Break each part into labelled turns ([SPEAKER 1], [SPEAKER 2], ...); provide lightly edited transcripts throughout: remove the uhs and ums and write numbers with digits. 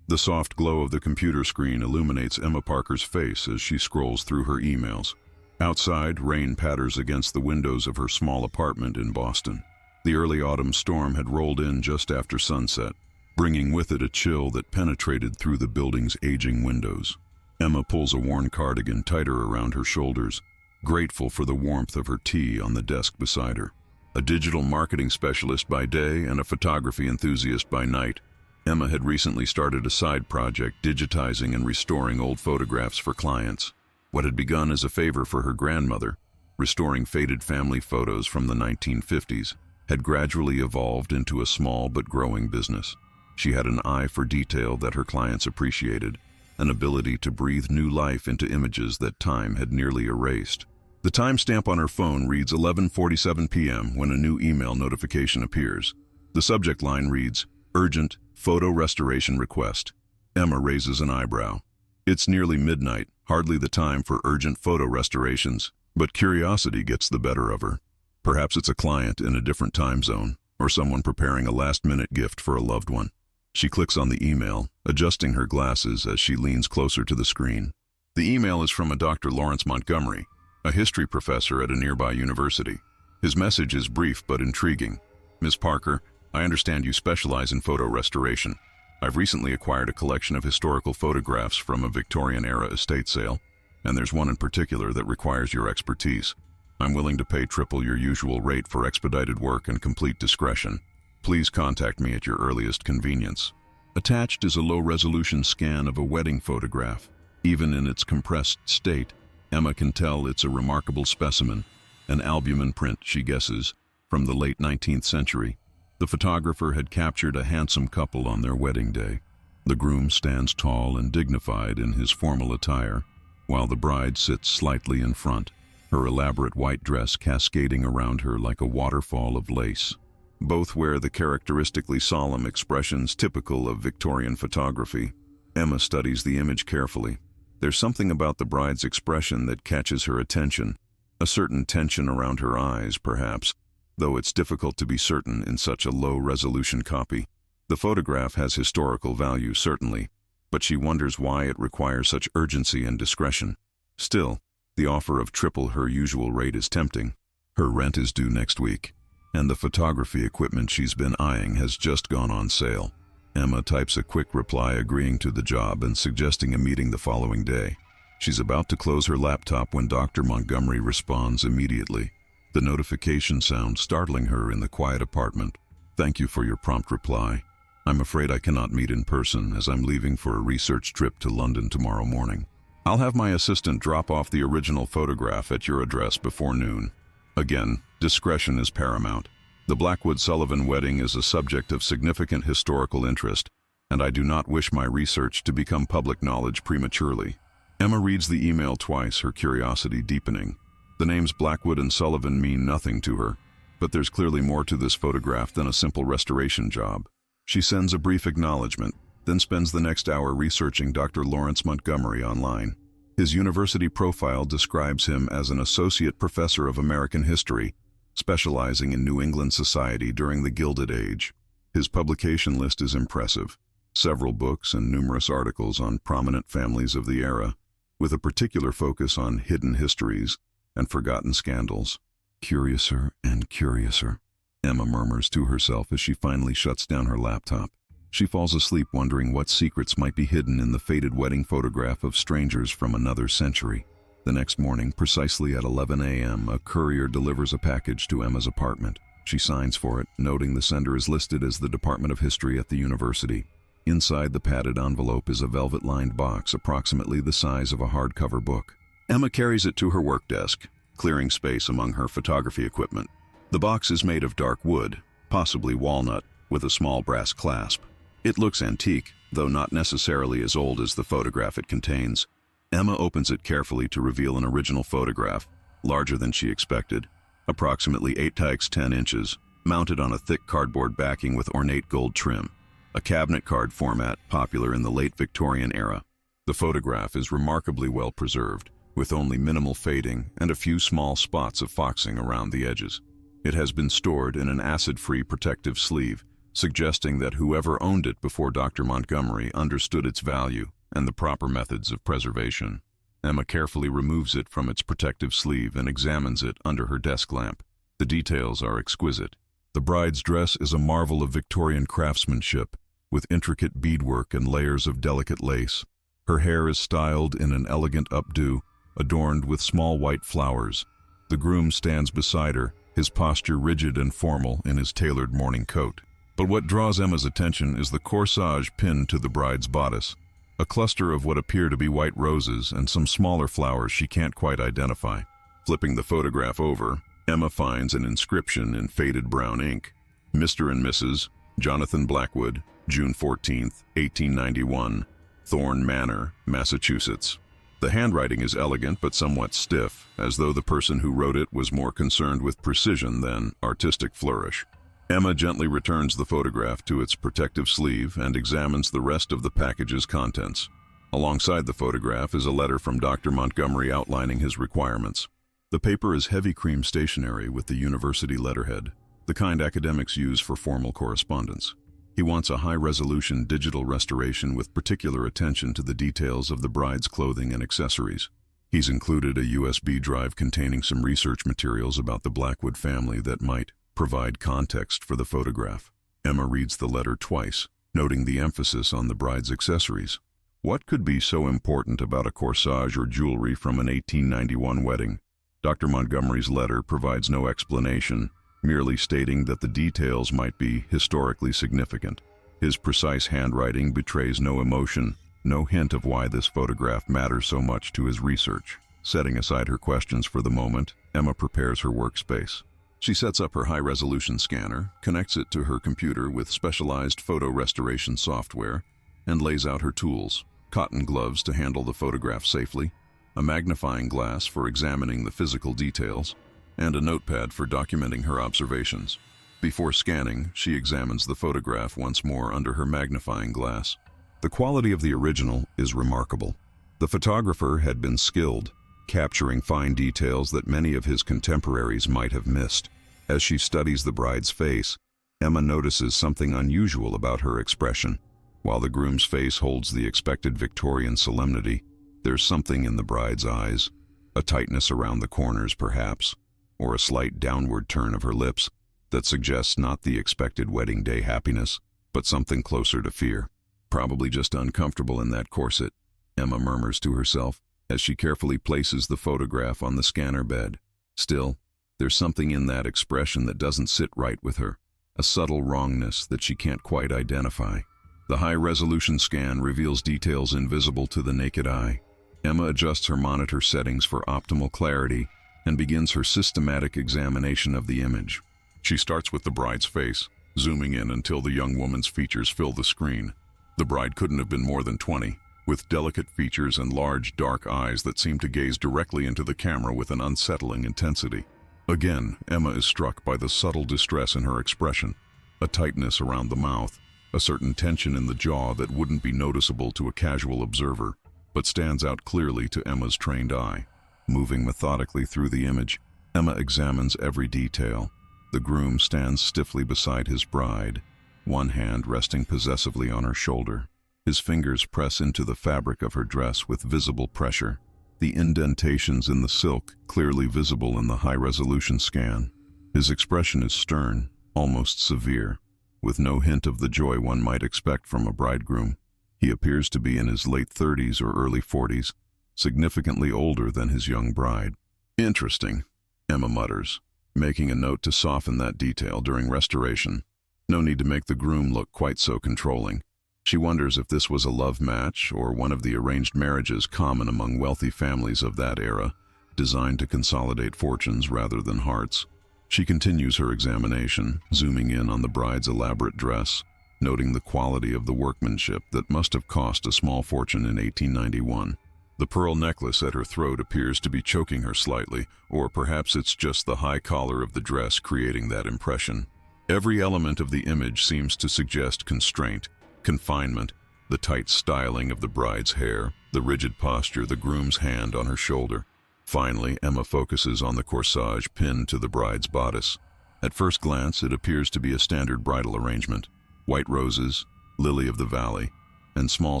[SPEAKER 1] The soft glow of the computer screen illuminates Emma Parker's face as she scrolls through her emails. Outside, rain patters against the windows of her small apartment in Boston. The early autumn storm had rolled in just after sunset, bringing with it a chill that penetrated through the building's aging windows. Emma pulls a worn cardigan tighter around her shoulders, grateful for the warmth of her tea on the desk beside her. A digital marketing specialist by day and a photography enthusiast by night, Emma had recently started a side project digitizing and restoring old photographs for clients. What had begun as a favor for her grandmother, restoring faded family photos from the 1950s, had gradually evolved into a small but growing business. She had an eye for detail that her clients appreciated, an ability to breathe new life into images that time had nearly erased. The timestamp on her phone reads 11:47 p.m. when a new email notification appears. The subject line reads, "Urgent photo restoration request." Emma raises an eyebrow. It's nearly midnight, hardly the time for urgent photo restorations, but curiosity gets the better of her. Perhaps it's a client in a different time zone, or someone preparing a last-minute gift for a loved one. She clicks on the email, adjusting her glasses as she leans closer to the screen. The email is from a Dr. Lawrence Montgomery, a history professor at a nearby university. His message is brief but intriguing. "Ms. Parker, I understand you specialize in photo restoration. I've recently acquired a collection of historical photographs from a Victorian-era estate sale, and there's one in particular that requires your expertise. I'm willing to pay triple your usual rate for expedited work and complete discretion. Please contact me at your earliest convenience." Attached is a low-resolution scan of a wedding photograph. Even in its compressed state, Emma can tell it's a remarkable specimen, an albumen print, she guesses, from the late 19th century. The photographer had captured a handsome couple on their wedding day. The groom stands tall and dignified in his formal attire, while the bride sits slightly in front, her elaborate white dress cascading around her like a waterfall of lace. Both wear the characteristically solemn expressions typical of Victorian photography. Emma studies the image carefully. There's something about the bride's expression that catches her attention, a certain tension around her eyes, perhaps, though it's difficult to be certain in such a low-resolution copy. The photograph has historical value, certainly, but she wonders why it requires such urgency and discretion. Still, the offer of triple her usual rate is tempting. Her rent is due next week, and the photography equipment she's been eyeing has just gone on sale. Emma types a quick reply agreeing to the job and suggesting a meeting the following day. She's about to close her laptop when Dr. Montgomery responds immediately, the notification sound startling her in the quiet apartment. "Thank you for your prompt reply. I'm afraid I cannot meet in person as I'm leaving for a research trip to London tomorrow morning. I'll have my assistant drop off the original photograph at your address before noon." Again, discretion is paramount. The Blackwood-Sullivan wedding is a subject of significant historical interest, and I do not wish my research to become public knowledge prematurely. Emma reads the email twice, her curiosity deepening. The names Blackwood and Sullivan mean nothing to her, but there's clearly more to this photograph than a simple restoration job. She sends a brief acknowledgement, then spends the next hour researching Dr. Lawrence Montgomery online. His university profile describes him as an associate professor of American history, specializing in New England society during the Gilded Age. His publication list is impressive, several books and numerous articles on prominent families of the era, with a particular focus on hidden histories and forgotten scandals. Curiouser and curiouser, Emma murmurs to herself as she finally shuts down her laptop. She falls asleep wondering what secrets might be hidden in the faded wedding photograph of strangers from another century. The next morning, precisely at 11 a.m., a courier delivers a package to Emma's apartment. She signs for it, noting the sender is listed as the Department of History at the university. Inside the padded envelope is a velvet-lined box approximately the size of a hardcover book. Emma carries it to her work desk, clearing space among her photography equipment. The box is made of dark wood, possibly walnut, with a small brass clasp. It looks antique, though not necessarily as old as the photograph it contains. Emma opens it carefully to reveal an original photograph, larger than she expected, approximately 8 x 10 inches, mounted on a thick cardboard backing with ornate gold trim, a cabinet card format popular in the late Victorian era. The photograph is remarkably well preserved, with only minimal fading and a few small spots of foxing around the edges. It has been stored in an acid-free protective sleeve, suggesting that whoever owned it before Dr. Montgomery understood its value and the proper methods of preservation. Emma carefully removes it from its protective sleeve and examines it under her desk lamp. The details are exquisite. The bride's dress is a marvel of Victorian craftsmanship, with intricate beadwork and layers of delicate lace. Her hair is styled in an elegant updo, adorned with small white flowers. The groom stands beside her, his posture rigid and formal in his tailored morning coat. But what draws Emma's attention is the corsage pinned to the bride's bodice, a cluster of what appear to be white roses and some smaller flowers she can't quite identify. Flipping the photograph over, Emma finds an inscription in faded brown ink. Mr. and Mrs. Jonathan Blackwood, June 14, 1891, Thorn Manor, Massachusetts. The handwriting is elegant but somewhat stiff, as though the person who wrote it was more concerned with precision than artistic flourish. Emma gently returns the photograph to its protective sleeve and examines the rest of the package's contents. Alongside the photograph is a letter from Dr. Montgomery outlining his requirements. The paper is heavy cream stationery with the university letterhead, the kind academics use for formal correspondence. He wants a high-resolution digital restoration with particular attention to the details of the bride's clothing and accessories. He's included a USB drive containing some research materials about the Blackwood family that might provide context for the photograph. Emma reads the letter twice, noting the emphasis on the bride's accessories. What could be so important about a corsage or jewelry from an 1891 wedding? Dr. Montgomery's letter provides no explanation, merely stating that the details might be historically significant. His precise handwriting betrays no emotion, no hint of why this photograph matters so much to his research. Setting aside her questions for the moment, Emma prepares her workspace. She sets up her high-resolution scanner, connects it to her computer with specialized photo restoration software, and lays out her tools: cotton gloves to handle the photograph safely, a magnifying glass for examining the physical details, and a notepad for documenting her observations. Before scanning, she examines the photograph once more under her magnifying glass. The quality of the original is remarkable. The photographer had been skilled, capturing fine details that many of his contemporaries might have missed. As she studies the bride's face, Emma notices something unusual about her expression. While the groom's face holds the expected Victorian solemnity, there's something in the bride's eyes, a tightness around the corners perhaps, or a slight downward turn of her lips that suggests not the expected wedding day happiness, but something closer to fear. Probably just uncomfortable in that corset, Emma murmurs to herself, as she carefully places the photograph on the scanner bed. Still, there's something in that expression that doesn't sit right with her, a subtle wrongness that she can't quite identify. The high-resolution scan reveals details invisible to the naked eye. Emma adjusts her monitor settings for optimal clarity and begins her systematic examination of the image. She starts with the bride's face, zooming in until the young woman's features fill the screen. The bride couldn't have been more than 20. With delicate features and large, dark eyes that seem to gaze directly into the camera with an unsettling intensity. Again, Emma is struck by the subtle distress in her expression, a tightness around the mouth, a certain tension in the jaw that wouldn't be noticeable to a casual observer, but stands out clearly to Emma's trained eye. Moving methodically through the image, Emma examines every detail. The groom stands stiffly beside his bride, one hand resting possessively on her shoulder. His fingers press into the fabric of her dress with visible pressure, the indentations in the silk clearly visible in the high-resolution scan. His expression is stern, almost severe, with no hint of the joy one might expect from a bridegroom. He appears to be in his late 30s or early 40s, significantly older than his young bride. Interesting, Emma mutters, making a note to soften that detail during restoration. No need to make the groom look quite so controlling. She wonders if this was a love match or one of the arranged marriages common among wealthy families of that era, designed to consolidate fortunes rather than hearts. She continues her examination, zooming in on the bride's elaborate dress, noting the quality of the workmanship that must have cost a small fortune in 1891. The pearl necklace at her throat appears to be choking her slightly, or perhaps it's just the high collar of the dress creating that impression. Every element of the image seems to suggest constraint, confinement, the tight styling of the bride's hair, the rigid posture, the groom's hand on her shoulder. Finally, Emma focuses on the corsage pinned to the bride's bodice. At first glance, it appears to be a standard bridal arrangement. white roses, lily of the valley, and small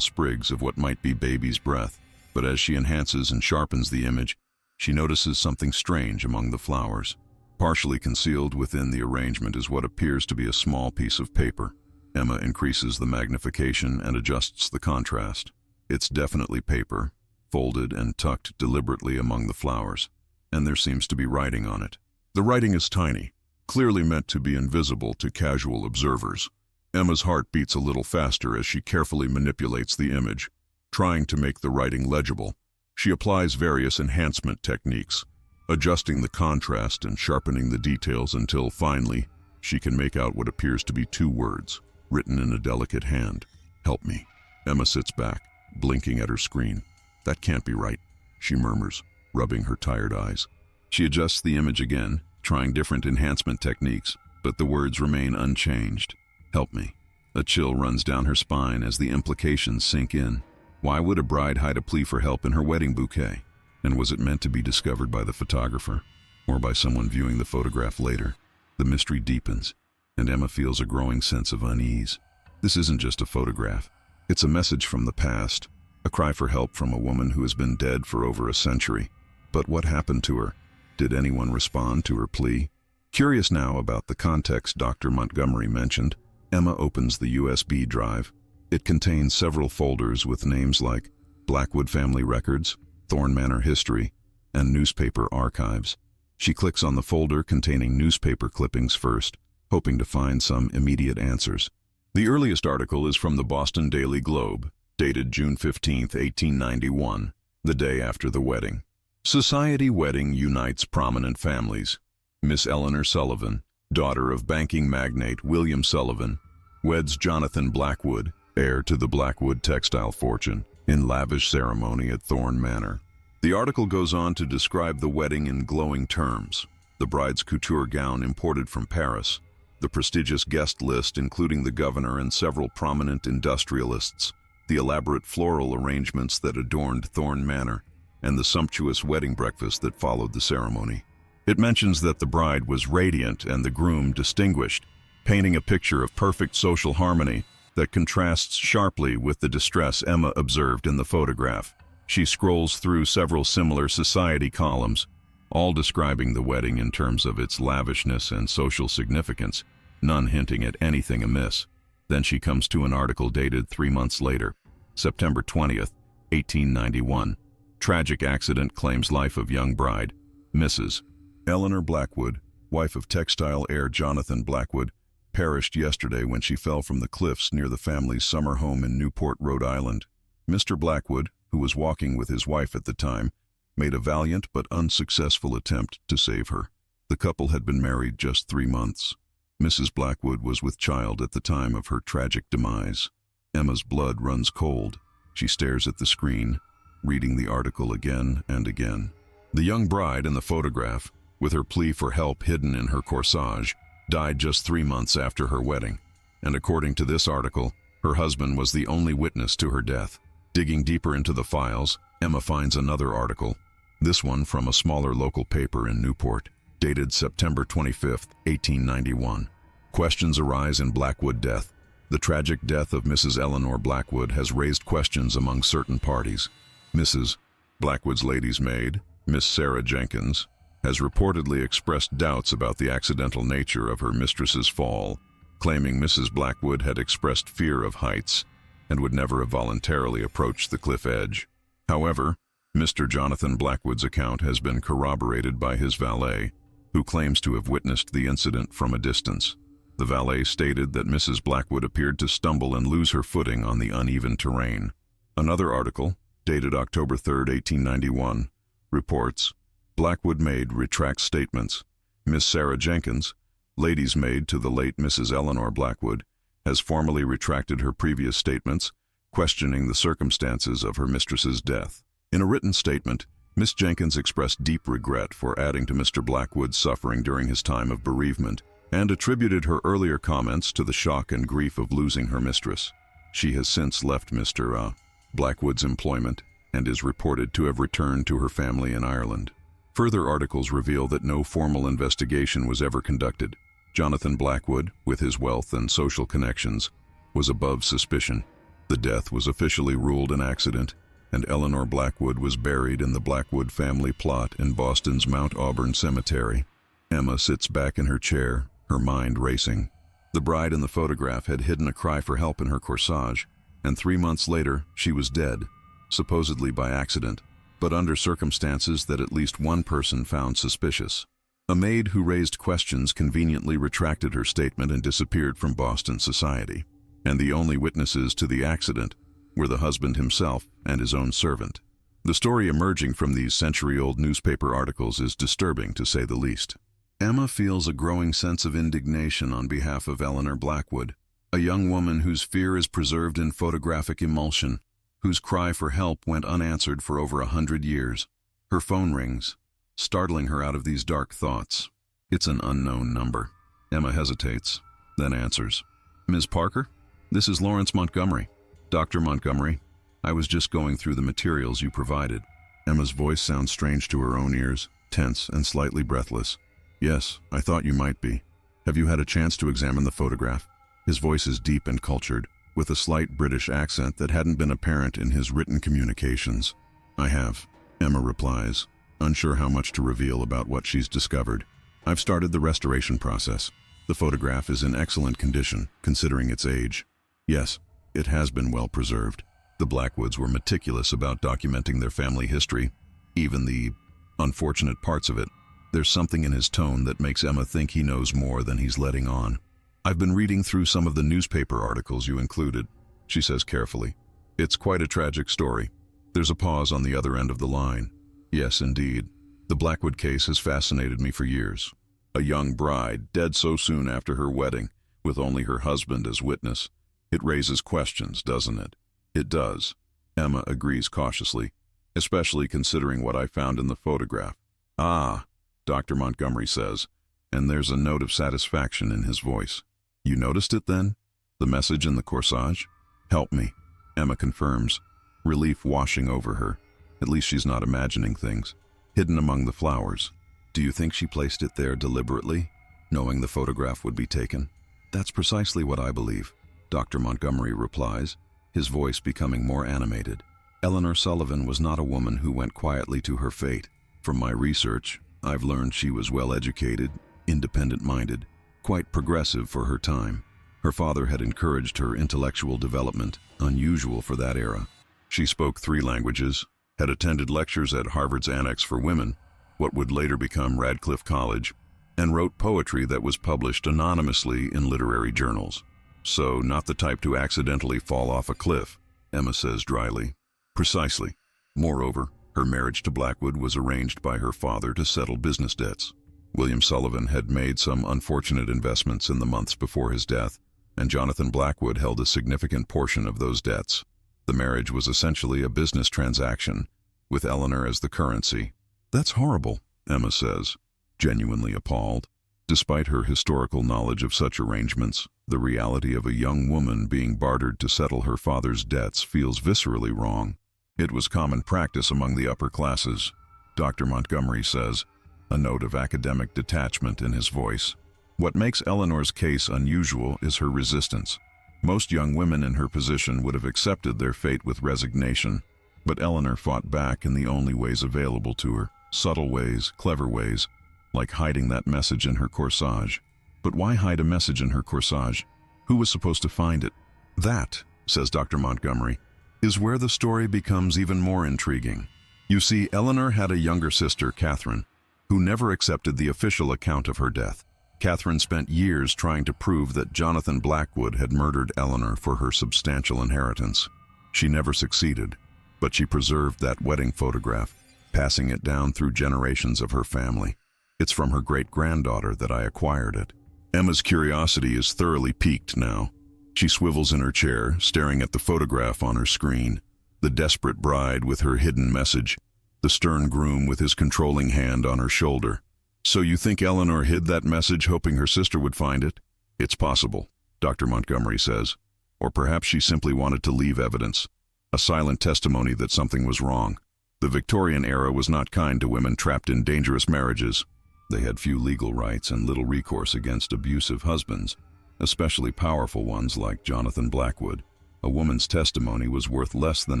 [SPEAKER 1] sprigs of what might be baby's breath. But as she enhances and sharpens the image, she notices something strange among the flowers. Partially concealed within the arrangement is what appears to be a small piece of paper. Emma increases the magnification and adjusts the contrast. It's definitely paper, folded and tucked deliberately among the flowers, and there seems to be writing on it. The writing is tiny, clearly meant to be invisible to casual observers. Emma's heart beats a little faster as she carefully manipulates the image, trying to make the writing legible. She applies various enhancement techniques, adjusting the contrast and sharpening the details until, finally, she can make out what appears to be 2 words, written in a delicate hand. "Help me." Emma sits back, blinking at her screen. "That can't be right," she murmurs, rubbing her tired eyes. She adjusts the image again, trying different enhancement techniques, but the words remain unchanged. "Help me." A chill runs down her spine as the implications sink in. Why would a bride hide a plea for help in her wedding bouquet? And was it meant to be discovered by the photographer, or by someone viewing the photograph later? The mystery deepens, and Emma feels a growing sense of unease. This isn't just a photograph. It's a message from the past, a cry for help from a woman who has been dead for over a century. But what happened to her? Did anyone respond to her plea? Curious now about the context Dr. Montgomery mentioned, Emma opens the USB drive. It contains several folders with names like Blackwood Family Records, Thorn Manor History, and Newspaper Archives. She clicks on the folder containing newspaper clippings first, hoping to find some immediate answers. The earliest article is from the Boston Daily Globe, dated June 15, 1891, the day after the wedding. Society wedding unites prominent families. Miss Eleanor Sullivan, daughter of banking magnate William Sullivan, weds Jonathan Blackwood, heir to the Blackwood textile fortune, in lavish ceremony at Thorn Manor. The article goes on to describe the wedding in glowing terms: the bride's couture gown imported from Paris, the prestigious guest list including the governor and several prominent industrialists, the elaborate floral arrangements that adorned Thorn Manor, and the sumptuous wedding breakfast that followed the ceremony. It mentions that the bride was radiant and the groom distinguished, painting a picture of perfect social harmony that contrasts sharply with the distress Emma observed in the photograph. She scrolls through several similar society columns, all describing the wedding in terms of its lavishness and social significance, none hinting at anything amiss. Then she comes to an article dated 3 months later, September 20th, 1891. Tragic accident claims life of young bride, Mrs. Eleanor Blackwood, wife of textile heir Jonathan Blackwood, perished yesterday when she fell from the cliffs near the family's summer home in Newport, Rhode Island. Mr. Blackwood, who was walking with his wife at the time, made a valiant but unsuccessful attempt to save her. The couple had been married just 3 months. Mrs. Blackwood was with child at the time of her tragic demise. Emma's blood runs cold. She stares at the screen, reading the article again and again. The young bride in the photograph, with her plea for help hidden in her corsage, died just 3 months after her wedding, and according to this article, her husband was the only witness to her death. Digging deeper into the files, Emma finds another article, this one from a smaller local paper in Newport, dated September 25, 1891. Questions arise in Blackwood death. The tragic death of Mrs. Eleanor Blackwood has raised questions among certain parties. Mrs. Blackwood's lady's maid, Miss Sarah Jenkins, has reportedly expressed doubts about the accidental nature of her mistress's fall, claiming Mrs. Blackwood had expressed fear of heights and would never have voluntarily approached the cliff edge. However, Mr. Jonathan Blackwood's account has been corroborated by his valet, who claims to have witnessed the incident from a distance. The valet stated that Mrs. Blackwood appeared to stumble and lose her footing on the uneven terrain. Another article, dated October 3, 1891, reports, Blackwood maid retracts statements. Miss Sarah Jenkins, lady's maid to the late Mrs. Eleanor Blackwood, has formally retracted her previous statements, questioning the circumstances of her mistress's death. In a written statement, Miss Jenkins expressed deep regret for adding to Mr. Blackwood's suffering during his time of bereavement, and attributed her earlier comments to the shock and grief of losing her mistress. She has since left Mr. Blackwood's employment and is reported to have returned to her family in Ireland. Further articles reveal that no formal investigation was ever conducted. Jonathan Blackwood, with his wealth and social connections, was above suspicion. The death was officially ruled an accident, and Eleanor Blackwood was buried in the Blackwood family plot in Boston's Mount Auburn Cemetery. Emma sits back in her chair, her mind racing. The bride in the photograph had hidden a cry for help in her corsage, and 3 months later, she was dead, supposedly by accident, but under circumstances that at least one person found suspicious. A maid who raised questions conveniently retracted her statement and disappeared from Boston society, and the only witnesses to the accident were the husband himself and his own servant. The story emerging from these century-old newspaper articles is disturbing, to say the least. Emma feels a growing sense of indignation on behalf of Eleanor Blackwood, a young woman whose fear is preserved in photographic emulsion, whose cry for help went unanswered for over 100 years. Her phone rings, startling her out of these dark thoughts. It's an unknown number. Emma hesitates, then answers. "Ms. Parker? This is Lawrence Montgomery. Dr. Montgomery, I was just going through the materials you provided." Emma's voice sounds strange to her own ears, tense and slightly breathless. "Yes, I thought you might be. Have you had a chance to examine the photograph?" His voice is deep and cultured, with a slight British accent that hadn't been apparent in his written communications. "I have," Emma replies, unsure how much to reveal about what she's discovered. "I've started the restoration process. The photograph is in excellent condition, considering its age. Yes, it has been well preserved. The Blackwoods were meticulous about documenting their family history, even the unfortunate parts of it. There's something in his tone that makes Emma think he knows more than he's letting on. "I've been reading through some of the newspaper articles you included," she says carefully. "It's quite a tragic story." There's a pause on the other end of the line. "Yes, indeed. The Blackwood case has fascinated me for years. A young bride, dead so soon after her wedding, with only her husband as witness. It raises questions, doesn't it?" "It does," Emma agrees cautiously, "especially considering what I found in the photograph." "Ah," Dr. Montgomery says, and there's a note of satisfaction in his voice. "You noticed it then? The message in the corsage?" "Help me," Emma confirms, relief washing over her. At least she's not imagining things. "Hidden among the flowers. Do you think she placed it there deliberately, knowing the photograph would be taken?" "That's precisely what I believe," Dr. Montgomery replies, his voice becoming more animated. "Eleanor Sullivan was not a woman who went quietly to her fate. From my research, I've learned she was well-educated, independent-minded, quite progressive for her time. Her father had encouraged her intellectual development, unusual for that era. She spoke 3 languages, had attended lectures at Harvard's Annex for Women, what would later become Radcliffe College, and wrote poetry that was published anonymously in literary journals. So not the type to accidentally fall off a cliff," Emma says dryly. "Precisely. Moreover, her marriage to Blackwood was arranged by her father to settle business debts. William Sullivan had made some unfortunate investments in the months before his death, and Jonathan Blackwood held a significant portion of those debts. The marriage was essentially a business transaction, with Eleanor as the currency." "That's horrible," Emma says, genuinely appalled. Despite her historical knowledge of such arrangements, the reality of a young woman being bartered to settle her father's debts feels viscerally wrong. "It was common practice among the upper classes," Dr. Montgomery says, a note of academic detachment in his voice. "What makes Eleanor's case unusual is her resistance. Most young women in her position would have accepted their fate with resignation, but Eleanor fought back in the only ways available to her, subtle ways, clever ways, like hiding that message in her corsage." "But why hide a message in her corsage? Who was supposed to find it?" "That," says Dr. Montgomery, "is where the story becomes even more intriguing. You see, Eleanor had a younger sister, Catherine, who never accepted the official account of her death. Catherine spent years trying to prove that Jonathan Blackwood had murdered Eleanor for her substantial inheritance. She never succeeded, but she preserved that wedding photograph, passing it down through generations of her family. It's from her great-granddaughter that I acquired it." Emma's curiosity is thoroughly piqued now. She swivels in her chair, staring at the photograph on her screen. The desperate bride with her hidden message, the stern groom with his controlling hand on her shoulder. "So you think Eleanor hid that message hoping her sister would find it?" "It's possible," Dr. Montgomery says. "Or perhaps she simply wanted to leave evidence, a silent testimony that something was wrong. The Victorian era was not kind to women trapped in dangerous marriages. They had few legal rights and little recourse against abusive husbands. especially powerful ones like Jonathan Blackwood. A woman's testimony was worth less than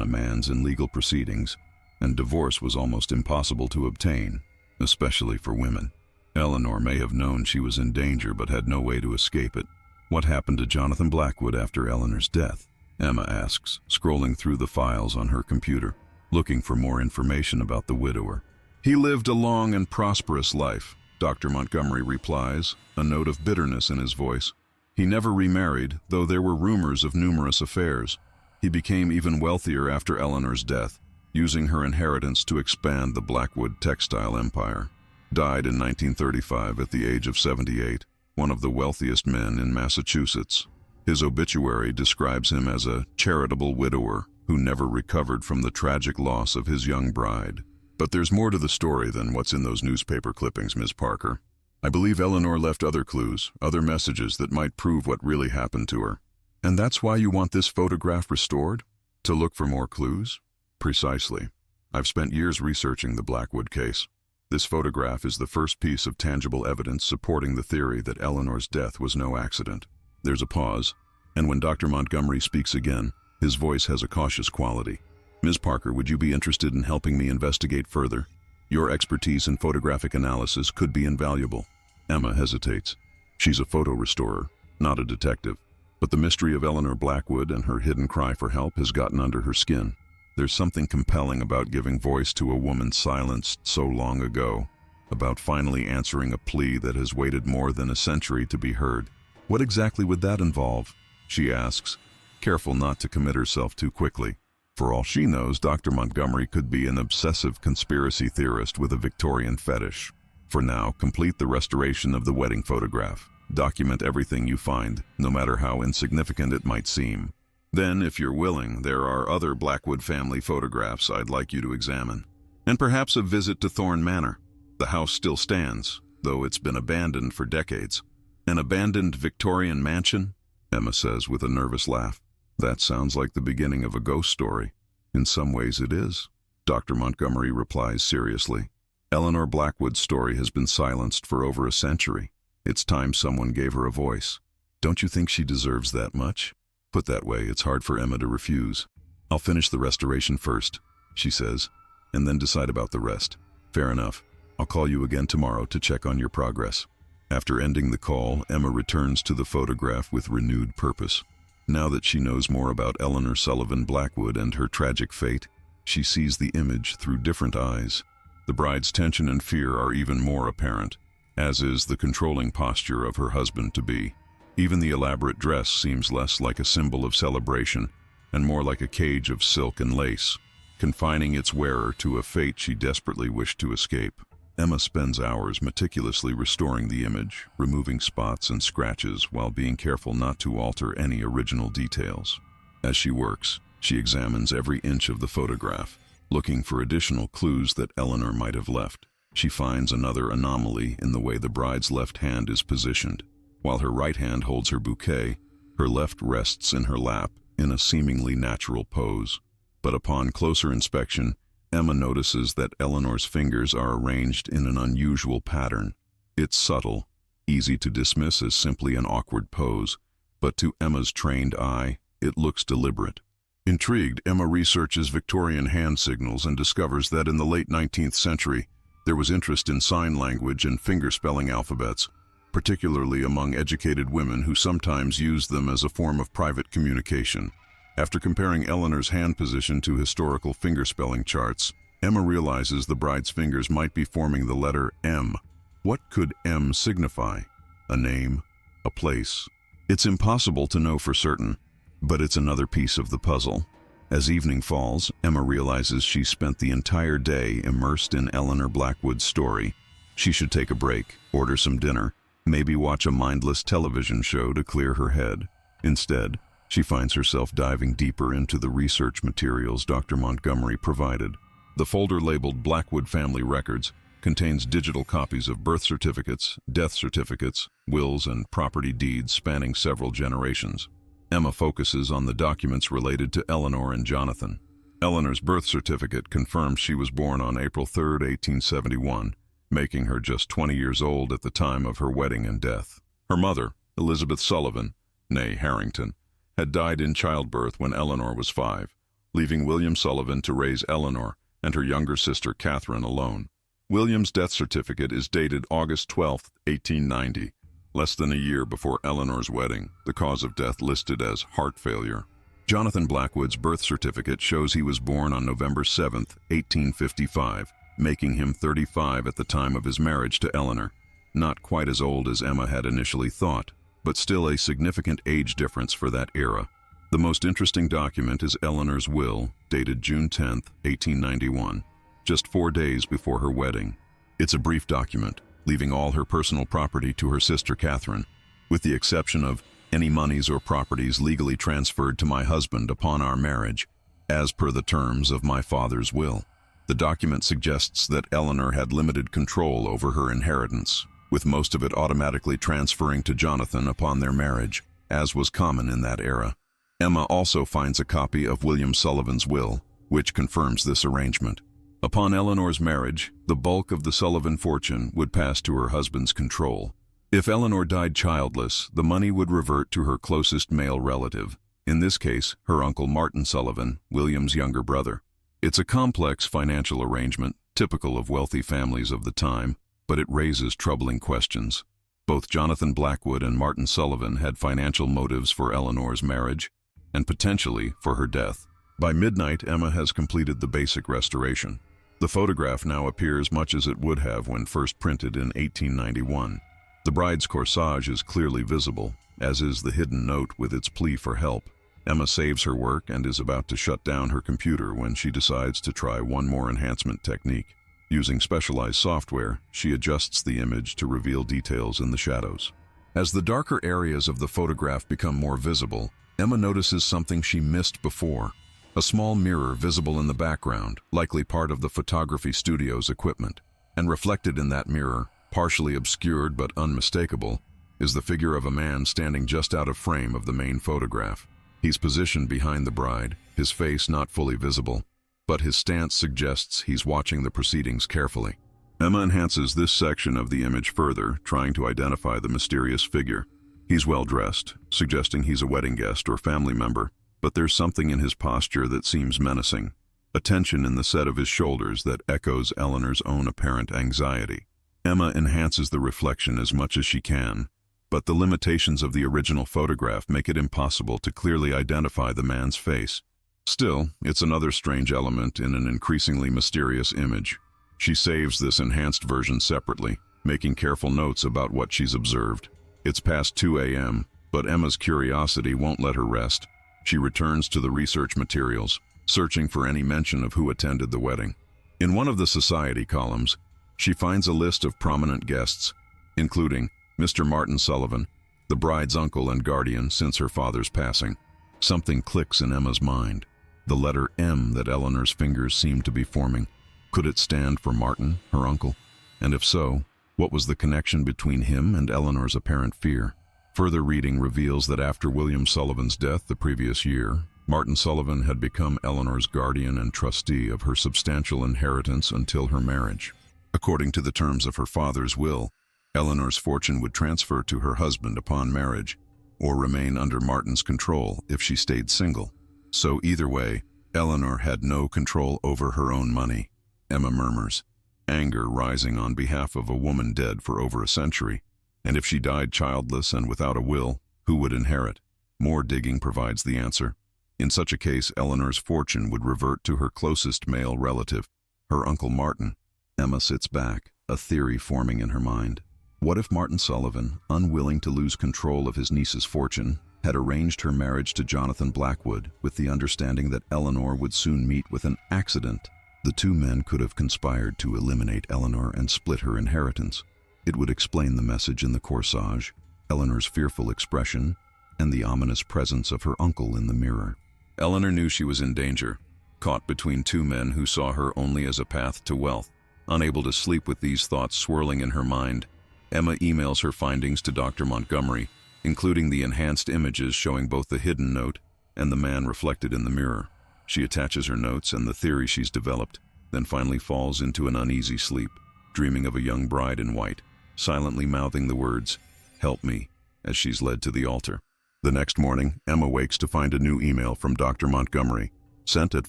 [SPEAKER 1] a man's in legal proceedings, and divorce was almost impossible to obtain, especially for women. Eleanor may have known she was in danger but had no way to escape it. What happened to Jonathan Blackwood after Eleanor's death? Emma asks, scrolling through the files on her computer, looking for more information about the widower. He lived a long and prosperous life, Dr. Montgomery replies, a note of bitterness in his voice. He never remarried, though there were rumors of numerous affairs. He became even wealthier after Eleanor's death, using her inheritance to expand the Blackwood textile empire. Died in 1935 at the age of 78, one of the wealthiest men in Massachusetts. His obituary describes him as a charitable widower who never recovered from the tragic loss of his young bride. But there's more to the story than what's in those newspaper clippings, Ms. Parker. I believe Eleanor left other clues, other messages that might prove what really happened to her. And that's why you want this photograph restored? To look for more clues? Precisely. I've spent years researching the Blackwood case. This photograph is the first piece of tangible evidence supporting the theory that Eleanor's death was no accident. There's a pause, and when Dr. Montgomery speaks again, his voice has a cautious quality. Ms. Parker, would you be interested in helping me investigate further? Your expertise in photographic analysis could be invaluable. Emma hesitates. She's a photo restorer, not a detective. But the mystery of Eleanor Blackwood and her hidden cry for help has gotten under her skin. There's something compelling about giving voice to a woman silenced so long ago, about finally answering a plea that has waited more than a century to be heard. What exactly would that involve? She asks, careful not to commit herself too quickly. For all she knows, Dr. Montgomery could be an obsessive conspiracy theorist with a Victorian fetish. For now, complete the restoration of the wedding photograph. Document everything you find, no matter how insignificant it might seem. Then, if you're willing, there are other Blackwood family photographs I'd like you to examine. And perhaps a visit to Thorn Manor. The house still stands, though it's been abandoned for decades. An abandoned Victorian mansion? Emma says with a nervous laugh. That sounds like the beginning of a ghost story. In some ways it is. Dr. Montgomery replies seriously. Eleanor Blackwood's story has been silenced for over a century. It's time someone gave her a voice. Don't you think she deserves that much? Put that way, it's hard for Emma to refuse. I'll finish the restoration first, she says, and then decide about the rest. Fair enough. I'll call you again tomorrow to check on your progress. After ending the call, Emma returns to the photograph with renewed purpose. Now that she knows more about Eleanor Sullivan Blackwood and her tragic fate, she sees the image through different eyes. The bride's tension and fear are even more apparent, as is the controlling posture of her husband-to-be. Even the elaborate dress seems less like a symbol of celebration and more like a cage of silk and lace, confining its wearer to a fate she desperately wished to escape. Emma spends hours meticulously restoring the image, removing spots and scratches while being careful not to alter any original details. As she works, she examines every inch of the photograph, looking for additional clues that Eleanor might have left. She finds another anomaly in the way the bride's left hand is positioned. While her right hand holds her bouquet, her left rests in her lap in a seemingly natural pose. But upon closer inspection, Emma notices that Eleanor's fingers are arranged in an unusual pattern. It's subtle, easy to dismiss as simply an awkward pose, but to Emma's trained eye, it looks deliberate. Intrigued, Emma researches Victorian hand signals and discovers that in the late 19th century, there was interest in sign language and fingerspelling alphabets, particularly among educated women who sometimes used them as a form of private communication. After comparing Eleanor's hand position to historical fingerspelling charts, Emma realizes the bride's fingers might be forming the letter M. What could M signify? A name? A place? It's impossible to know for certain, but it's another piece of the puzzle. As evening falls, Emma realizes she spent the entire day immersed in Eleanor Blackwood's story. She should take a break, order some dinner, maybe watch a mindless television show to clear her head. Instead, she finds herself diving deeper into the research materials Dr. Montgomery provided. The folder labeled Blackwood Family Records contains digital copies of birth certificates, death certificates, wills, and property deeds spanning several generations. Emma focuses on the documents related to Eleanor and Jonathan. Eleanor's birth certificate confirms she was born on April 3, 1871, making her just 20 years old at the time of her wedding and death. Her mother, Elizabeth Sullivan, née Harrington, had died in childbirth when Eleanor was 5, leaving William Sullivan to raise Eleanor and her younger sister Catherine alone. William's death certificate is dated August 12, 1890, less than a year before Eleanor's wedding, the cause of death listed as heart failure. Jonathan Blackwood's birth certificate shows he was born on November 7, 1855, making him 35 at the time of his marriage to Eleanor. Not quite as old as Emma had initially thought, but still a significant age difference for that era. The most interesting document is Eleanor's will, dated June 10, 1891, just 4 days before her wedding. It's a brief document, leaving all her personal property to her sister Catherine, with the exception of any monies or properties legally transferred to my husband upon our marriage, as per the terms of my father's will. The document suggests that Eleanor had limited control over her inheritance, with most of it automatically transferring to Jonathan upon their marriage, as was common in that era. Emma also finds a copy of William Sullivan's will, which confirms this arrangement. Upon Eleanor's marriage, the bulk of the Sullivan fortune would pass to her husband's control. If Eleanor died childless, the money would revert to her closest male relative, in this case, her uncle Martin Sullivan, William's younger brother. It's a complex financial arrangement, typical of wealthy families of the time, but it raises troubling questions. Both Jonathan Blackwood and Martin Sullivan had financial motives for Eleanor's marriage, and potentially for her death. By midnight, Emma has completed the basic restoration. The photograph now appears much as it would have when first printed in 1891. The bride's corsage is clearly visible, as is the hidden note with its plea for help. Emma saves her work and is about to shut down her computer when she decides to try one more enhancement technique. Using specialized software, she adjusts the image to reveal details in the shadows. As the darker areas of the photograph become more visible, Emma notices something she missed before. A small mirror visible in the background, likely part of the photography studio's equipment. And reflected in that mirror, partially obscured but unmistakable, is the figure of a man standing just out of frame of the main photograph. He's positioned behind the bride, his face not fully visible, but his stance suggests he's watching the proceedings carefully. Emma enhances this section of the image further, trying to identify the mysterious figure. He's well dressed, suggesting he's a wedding guest or family member, but there's something in his posture that seems menacing, a tension in the set of his shoulders that echoes Eleanor's own apparent anxiety. Emma enhances the reflection as much as she can, but the limitations of the original photograph make it impossible to clearly identify the man's face. Still, it's another strange element in an increasingly mysterious image. She saves this enhanced version separately, making careful notes about what she's observed. It's past 2 a.m., but Emma's curiosity won't let her rest. She returns to the research materials, searching for any mention of who attended the wedding. In one of the society columns, she finds a list of prominent guests, including Mr. Martin Sullivan, the bride's uncle and guardian since her father's passing. Something clicks in Emma's mind. The letter M that Eleanor's fingers seemed to be forming. Could it stand for Martin, her uncle? And if so, what was the connection between him and Eleanor's apparent fear? Further reading reveals that after William Sullivan's death the previous year, Martin Sullivan had become Eleanor's guardian and trustee of her substantial inheritance until her marriage. According to the terms of her father's will, Eleanor's fortune would transfer to her husband upon marriage, or remain under Martin's control if she stayed single. So either way, Eleanor had no control over her own money. Emma murmurs, anger rising on behalf of a woman dead for over a century. And if she died childless and without a will, who would inherit? More digging provides the answer. In such a case, Eleanor's fortune would revert to her closest male relative, her Uncle Martin. Emma sits back, a theory forming in her mind. What if Martin Sullivan, unwilling to lose control of his niece's fortune, had arranged her marriage to Jonathan Blackwood with the understanding that Eleanor would soon meet with an accident? The two men could have conspired to eliminate Eleanor and split her inheritance. It would explain the message in the corsage, Eleanor's fearful expression, and the ominous presence of her uncle in the mirror. Eleanor knew she was in danger, caught between two men who saw her only as a path to wealth. Unable to sleep with these thoughts swirling in her mind, Emma emails her findings to Dr. Montgomery, including the enhanced images showing both the hidden note and the man reflected in the mirror. She attaches her notes and the theory she's developed, then finally falls into an uneasy sleep, dreaming of a young bride in white, silently mouthing the words, "Help me," as she's led to the altar. The next morning, Emma wakes to find a new email from Dr. Montgomery, sent at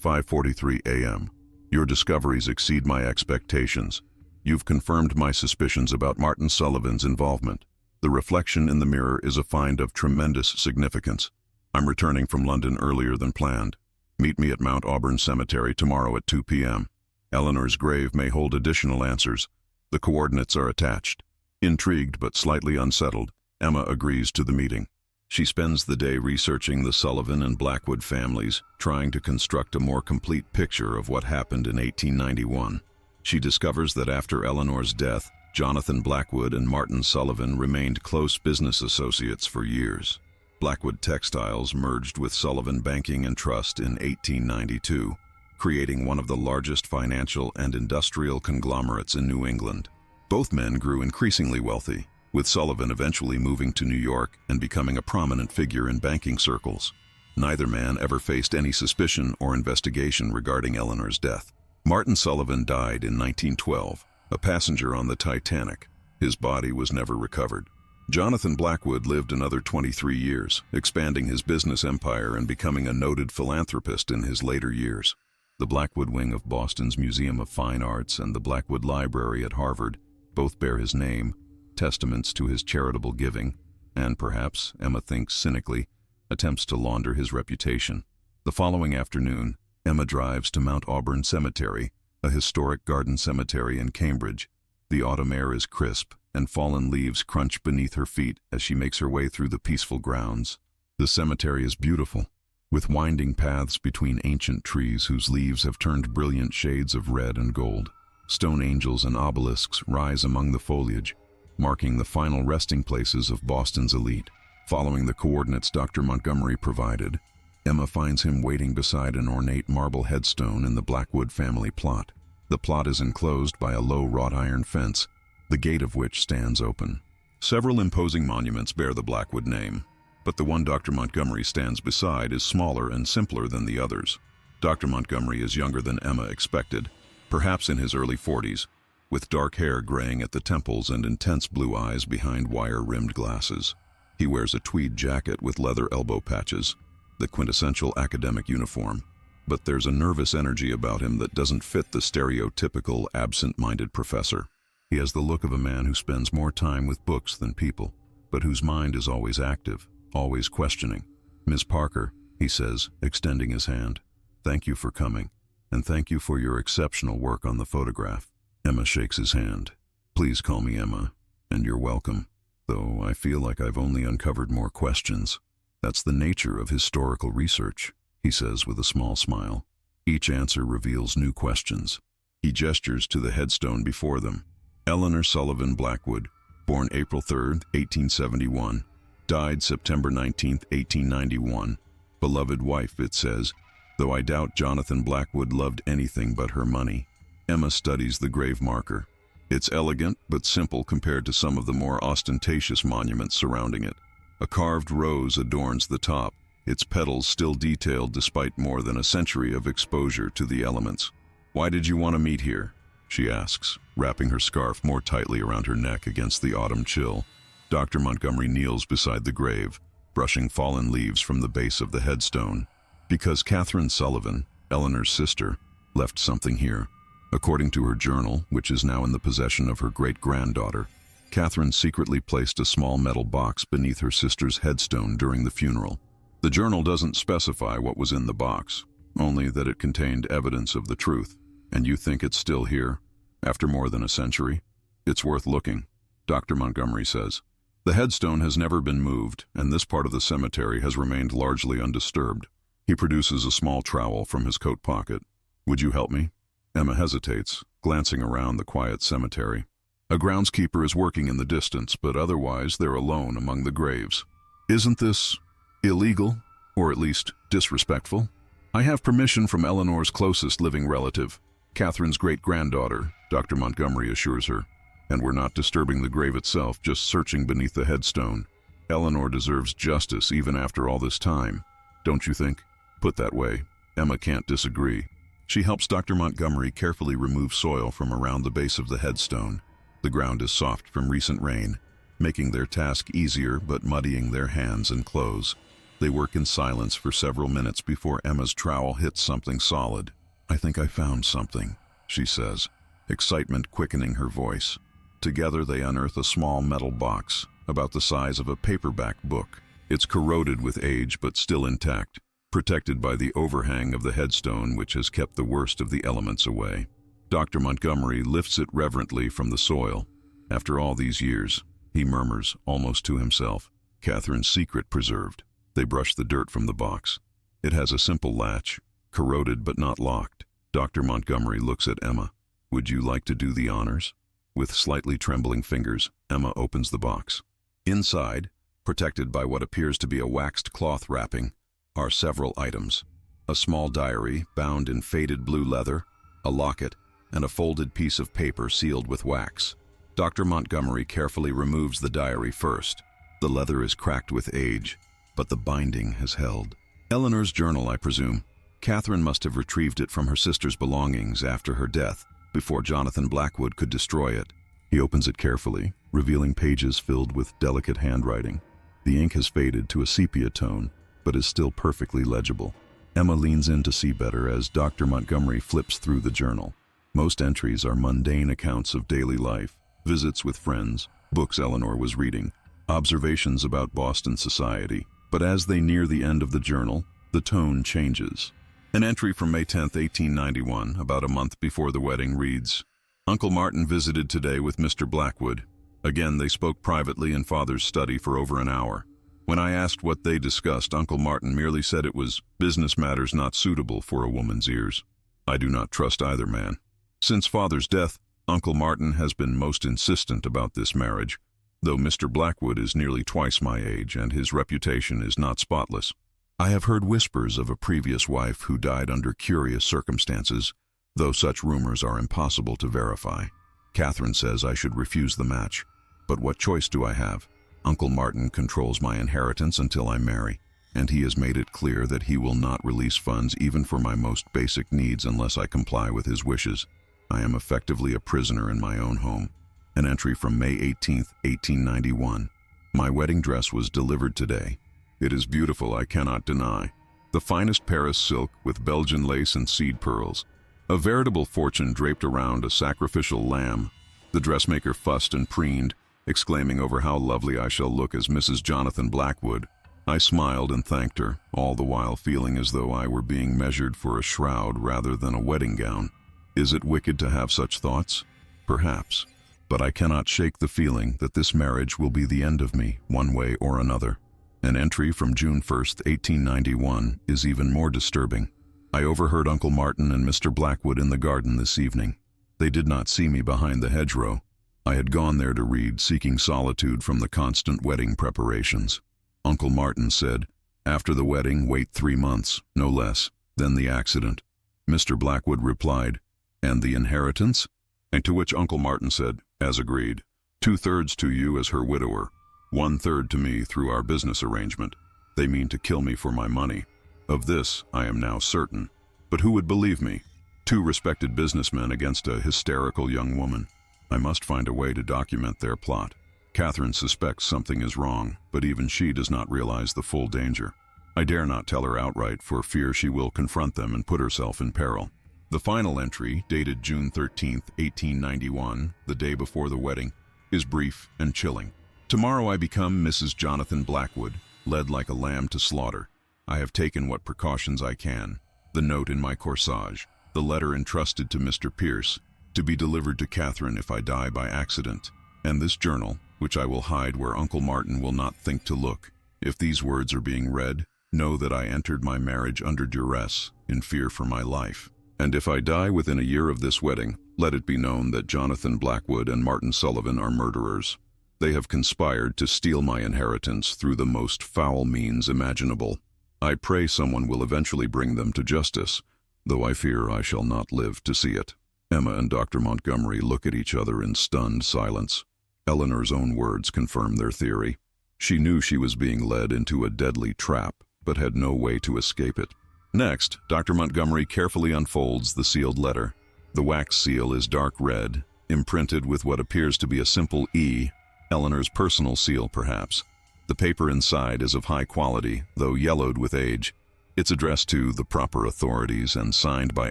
[SPEAKER 1] 5:43 a.m. Your discoveries exceed my expectations. You've confirmed my suspicions about Martin Sullivan's involvement. The reflection in the mirror is a find of tremendous significance. I'm returning from London earlier than planned. Meet me at Mount Auburn Cemetery tomorrow at 2 p.m. Eleanor's grave may hold additional answers. The coordinates are attached. Intrigued but slightly unsettled, Emma agrees to the meeting. She spends the day researching the Sullivan and Blackwood families, trying to construct a more complete picture of what happened in 1891. She discovers that after Eleanor's death, Jonathan Blackwood and Martin Sullivan remained close business associates for years. Blackwood Textiles merged with Sullivan Banking and Trust in 1892, creating one of the largest financial and industrial conglomerates in New England. Both men grew increasingly wealthy, with Sullivan eventually moving to New York and becoming a prominent figure in banking circles. Neither man ever faced any suspicion or investigation regarding Eleanor's death. Martin Sullivan died in 1912, a passenger on the Titanic. His body was never recovered. Jonathan Blackwood lived another 23 years, expanding his business empire and becoming a noted philanthropist in his later years. The Blackwood wing of Boston's Museum of Fine Arts and the Blackwood Library at Harvard both bear his name, testaments to his charitable giving, and perhaps, Emma thinks cynically, attempts to launder his reputation. The following afternoon, Emma drives to Mount Auburn Cemetery, a historic garden cemetery in Cambridge. The autumn air is crisp, and fallen leaves crunch beneath her feet as she makes her way through the peaceful grounds. The cemetery is beautiful, with winding paths between ancient trees whose leaves have turned brilliant shades of red and gold. Stone angels and obelisks rise among the foliage, marking the final resting places of Boston's elite. Following the coordinates Dr. Montgomery provided, Emma finds him waiting beside an ornate marble headstone in the Blackwood family plot. The plot is enclosed by a low wrought iron fence, the gate of which stands open. Several imposing monuments bear the Blackwood name, but the one Dr. Montgomery stands beside is smaller and simpler than the others. Dr. Montgomery is younger than Emma expected, perhaps in his early 40s, with dark hair graying at the temples and intense blue eyes behind wire-rimmed glasses. He wears a tweed jacket with leather elbow patches, the quintessential academic uniform, but there's a nervous energy about him that doesn't fit the stereotypical absent-minded professor. He has the look of a man who spends more time with books than people, but whose mind is always active, always questioning. "Miss Parker," he says, extending his hand, "thank you for coming, and thank you for your exceptional work on the photograph." Emma shakes his hand. "Please call me Emma, and you're welcome, though I feel like I've only uncovered more questions." "That's the nature of historical research," he says with a small smile. "Each answer reveals new questions." He gestures to the headstone before them. Eleanor Sullivan Blackwood, born April 3, 1871, died September 19, 1891. Beloved wife, it says, though I doubt Jonathan Blackwood loved anything but her money. Emma studies the grave marker. It's elegant but simple compared to some of the more ostentatious monuments surrounding it. A carved rose adorns the top, its petals still detailed despite more than a century of exposure to the elements. "Why did you want to meet here?" she asks, wrapping her scarf more tightly around her neck against the autumn chill. Dr. Montgomery kneels beside the grave, brushing fallen leaves from the base of the headstone. "Because Catherine Sullivan, Eleanor's sister, left something here. According to her journal, which is now in the possession of her great-granddaughter, Catherine secretly placed a small metal box beneath her sister's headstone during the funeral. The journal doesn't specify what was in the box, only that it contained evidence of the truth. And you think it's still here, after more than a century? It's worth looking," Dr. Montgomery says. "The headstone has never been moved, and this part of the cemetery has remained largely undisturbed." He produces a small trowel from his coat pocket. "Would you help me?" Emma hesitates, glancing around the quiet cemetery. A groundskeeper is working in the distance, but otherwise they're alone among the graves. "Isn't this illegal, or at least disrespectful?" "I have permission from Eleanor's closest living relative, Catherine's great-granddaughter," Dr. Montgomery assures her. "And we're not disturbing the grave itself, just searching beneath the headstone. Eleanor deserves justice even after all this time, don't you think?" Put that way, Emma can't disagree. She helps Dr. Montgomery carefully remove soil from around the base of the headstone. The ground is soft from recent rain, making their task easier but muddying their hands and clothes. They work in silence for several minutes before Emma's trowel hits something solid. "I think I found something," she says, excitement quickening her voice. Together they unearth a small metal box, about the size of a paperback book. It's corroded with age but still intact, protected by the overhang of the headstone which has kept the worst of the elements away. Dr. Montgomery lifts it reverently from the soil. "After all these years," he murmurs, almost to himself, "Catherine's secret preserved." They brush the dirt from the box. It has a simple latch, corroded but not locked. Dr. Montgomery looks at Emma. "Would you like to do the honors?" With slightly trembling fingers, Emma opens the box. Inside, protected by what appears to be a waxed cloth wrapping, are several items. A small diary bound in faded blue leather, a locket, and a folded piece of paper sealed with wax. Dr. Montgomery carefully removes the diary first. The leather is cracked with age, but the binding has held. Eleanor's journal, I presume. Catherine must have retrieved it from her sister's belongings after her death, before Jonathan Blackwood could destroy it. He opens it carefully, revealing pages filled with delicate handwriting. The ink has faded to a sepia tone, but is still perfectly legible. Emma leans in to see better as Dr. Montgomery flips through the journal. Most entries are mundane accounts of daily life, visits with friends, books Eleanor was reading, observations about Boston society. But as they near the end of the journal, the tone changes. An entry from May 10, 1891, about a month before the wedding, reads, "Uncle Martin visited today with Mr. Blackwood. Again, they spoke privately in Father's study for over an hour. When I asked what they discussed, Uncle Martin merely said it was business matters not suitable for a woman's ears. I do not trust either man. Since Father's death, Uncle Martin has been most insistent about this marriage, though Mr. Blackwood is nearly twice my age and his reputation is not spotless. I have heard whispers of a previous wife who died under curious circumstances, though such rumors are impossible to verify. Catherine says I should refuse the match, but what choice do I have? Uncle Martin controls my inheritance until I marry, and he has made it clear that he will not release funds even for my most basic needs unless I comply with his wishes. I am effectively a prisoner in my own home." An entry from May 18, 1891. "My wedding dress was delivered today. It is beautiful, I cannot deny. The finest Paris silk with Belgian lace and seed pearls. A veritable fortune draped around a sacrificial lamb. The dressmaker fussed and preened, exclaiming over how lovely I shall look as Mrs. Jonathan Blackwood. I smiled and thanked her, all the while feeling as though I were being measured for a shroud rather than a wedding gown. Is it wicked to have such thoughts? Perhaps. But I cannot shake the feeling that this marriage will be the end of me, one way or another." An entry from June 1, 1891, is even more disturbing. "I overheard Uncle Martin and Mr. Blackwood in the garden this evening. They did not see me behind the hedgerow. I had gone there to read, seeking solitude from the constant wedding preparations. Uncle Martin said, 'After the wedding, wait 3 months, no less, then the accident.' Mr. Blackwood replied, 'And the inheritance?' And to which Uncle Martin said, 'As agreed, 2/3 to you as her widower, 1/3 to me through our business arrangement. They mean to kill me for my money. Of this I am now certain. But who would believe me? 2 respected businessmen against a hysterical young woman. I must find a way to document their plot. Catherine suspects something is wrong, but even she does not realize the full danger. I dare not tell her outright for fear she will confront them and put herself in peril." The final entry, dated June 13, 1891, the day before the wedding, is brief and chilling. "Tomorrow I become Mrs. Jonathan Blackwood, led like a lamb to slaughter. I have taken what precautions I can. The note in my corsage, the letter entrusted to Mr. Pierce, to be delivered to Catherine if I die by accident, and this journal, which I will hide where Uncle Martin will not think to look. If these words are being read, know that I entered my marriage under duress, in fear for my life. And if I die within a year of this wedding, let it be known that Jonathan Blackwood and Martin Sullivan are murderers. They have conspired to steal my inheritance through the most foul means imaginable. I pray someone will eventually bring them to justice, though I fear I shall not live to see it." Emma and Dr. Montgomery look at each other in stunned silence. Eleanor's own words confirm their theory. She knew she was being led into a deadly trap, but had no way to escape it. Next, Dr. Montgomery carefully unfolds the sealed letter. The wax seal is dark red, imprinted with what appears to be a simple E. Eleanor's personal seal, perhaps. The paper inside is of high quality, though yellowed with age. It's addressed to the proper authorities and signed by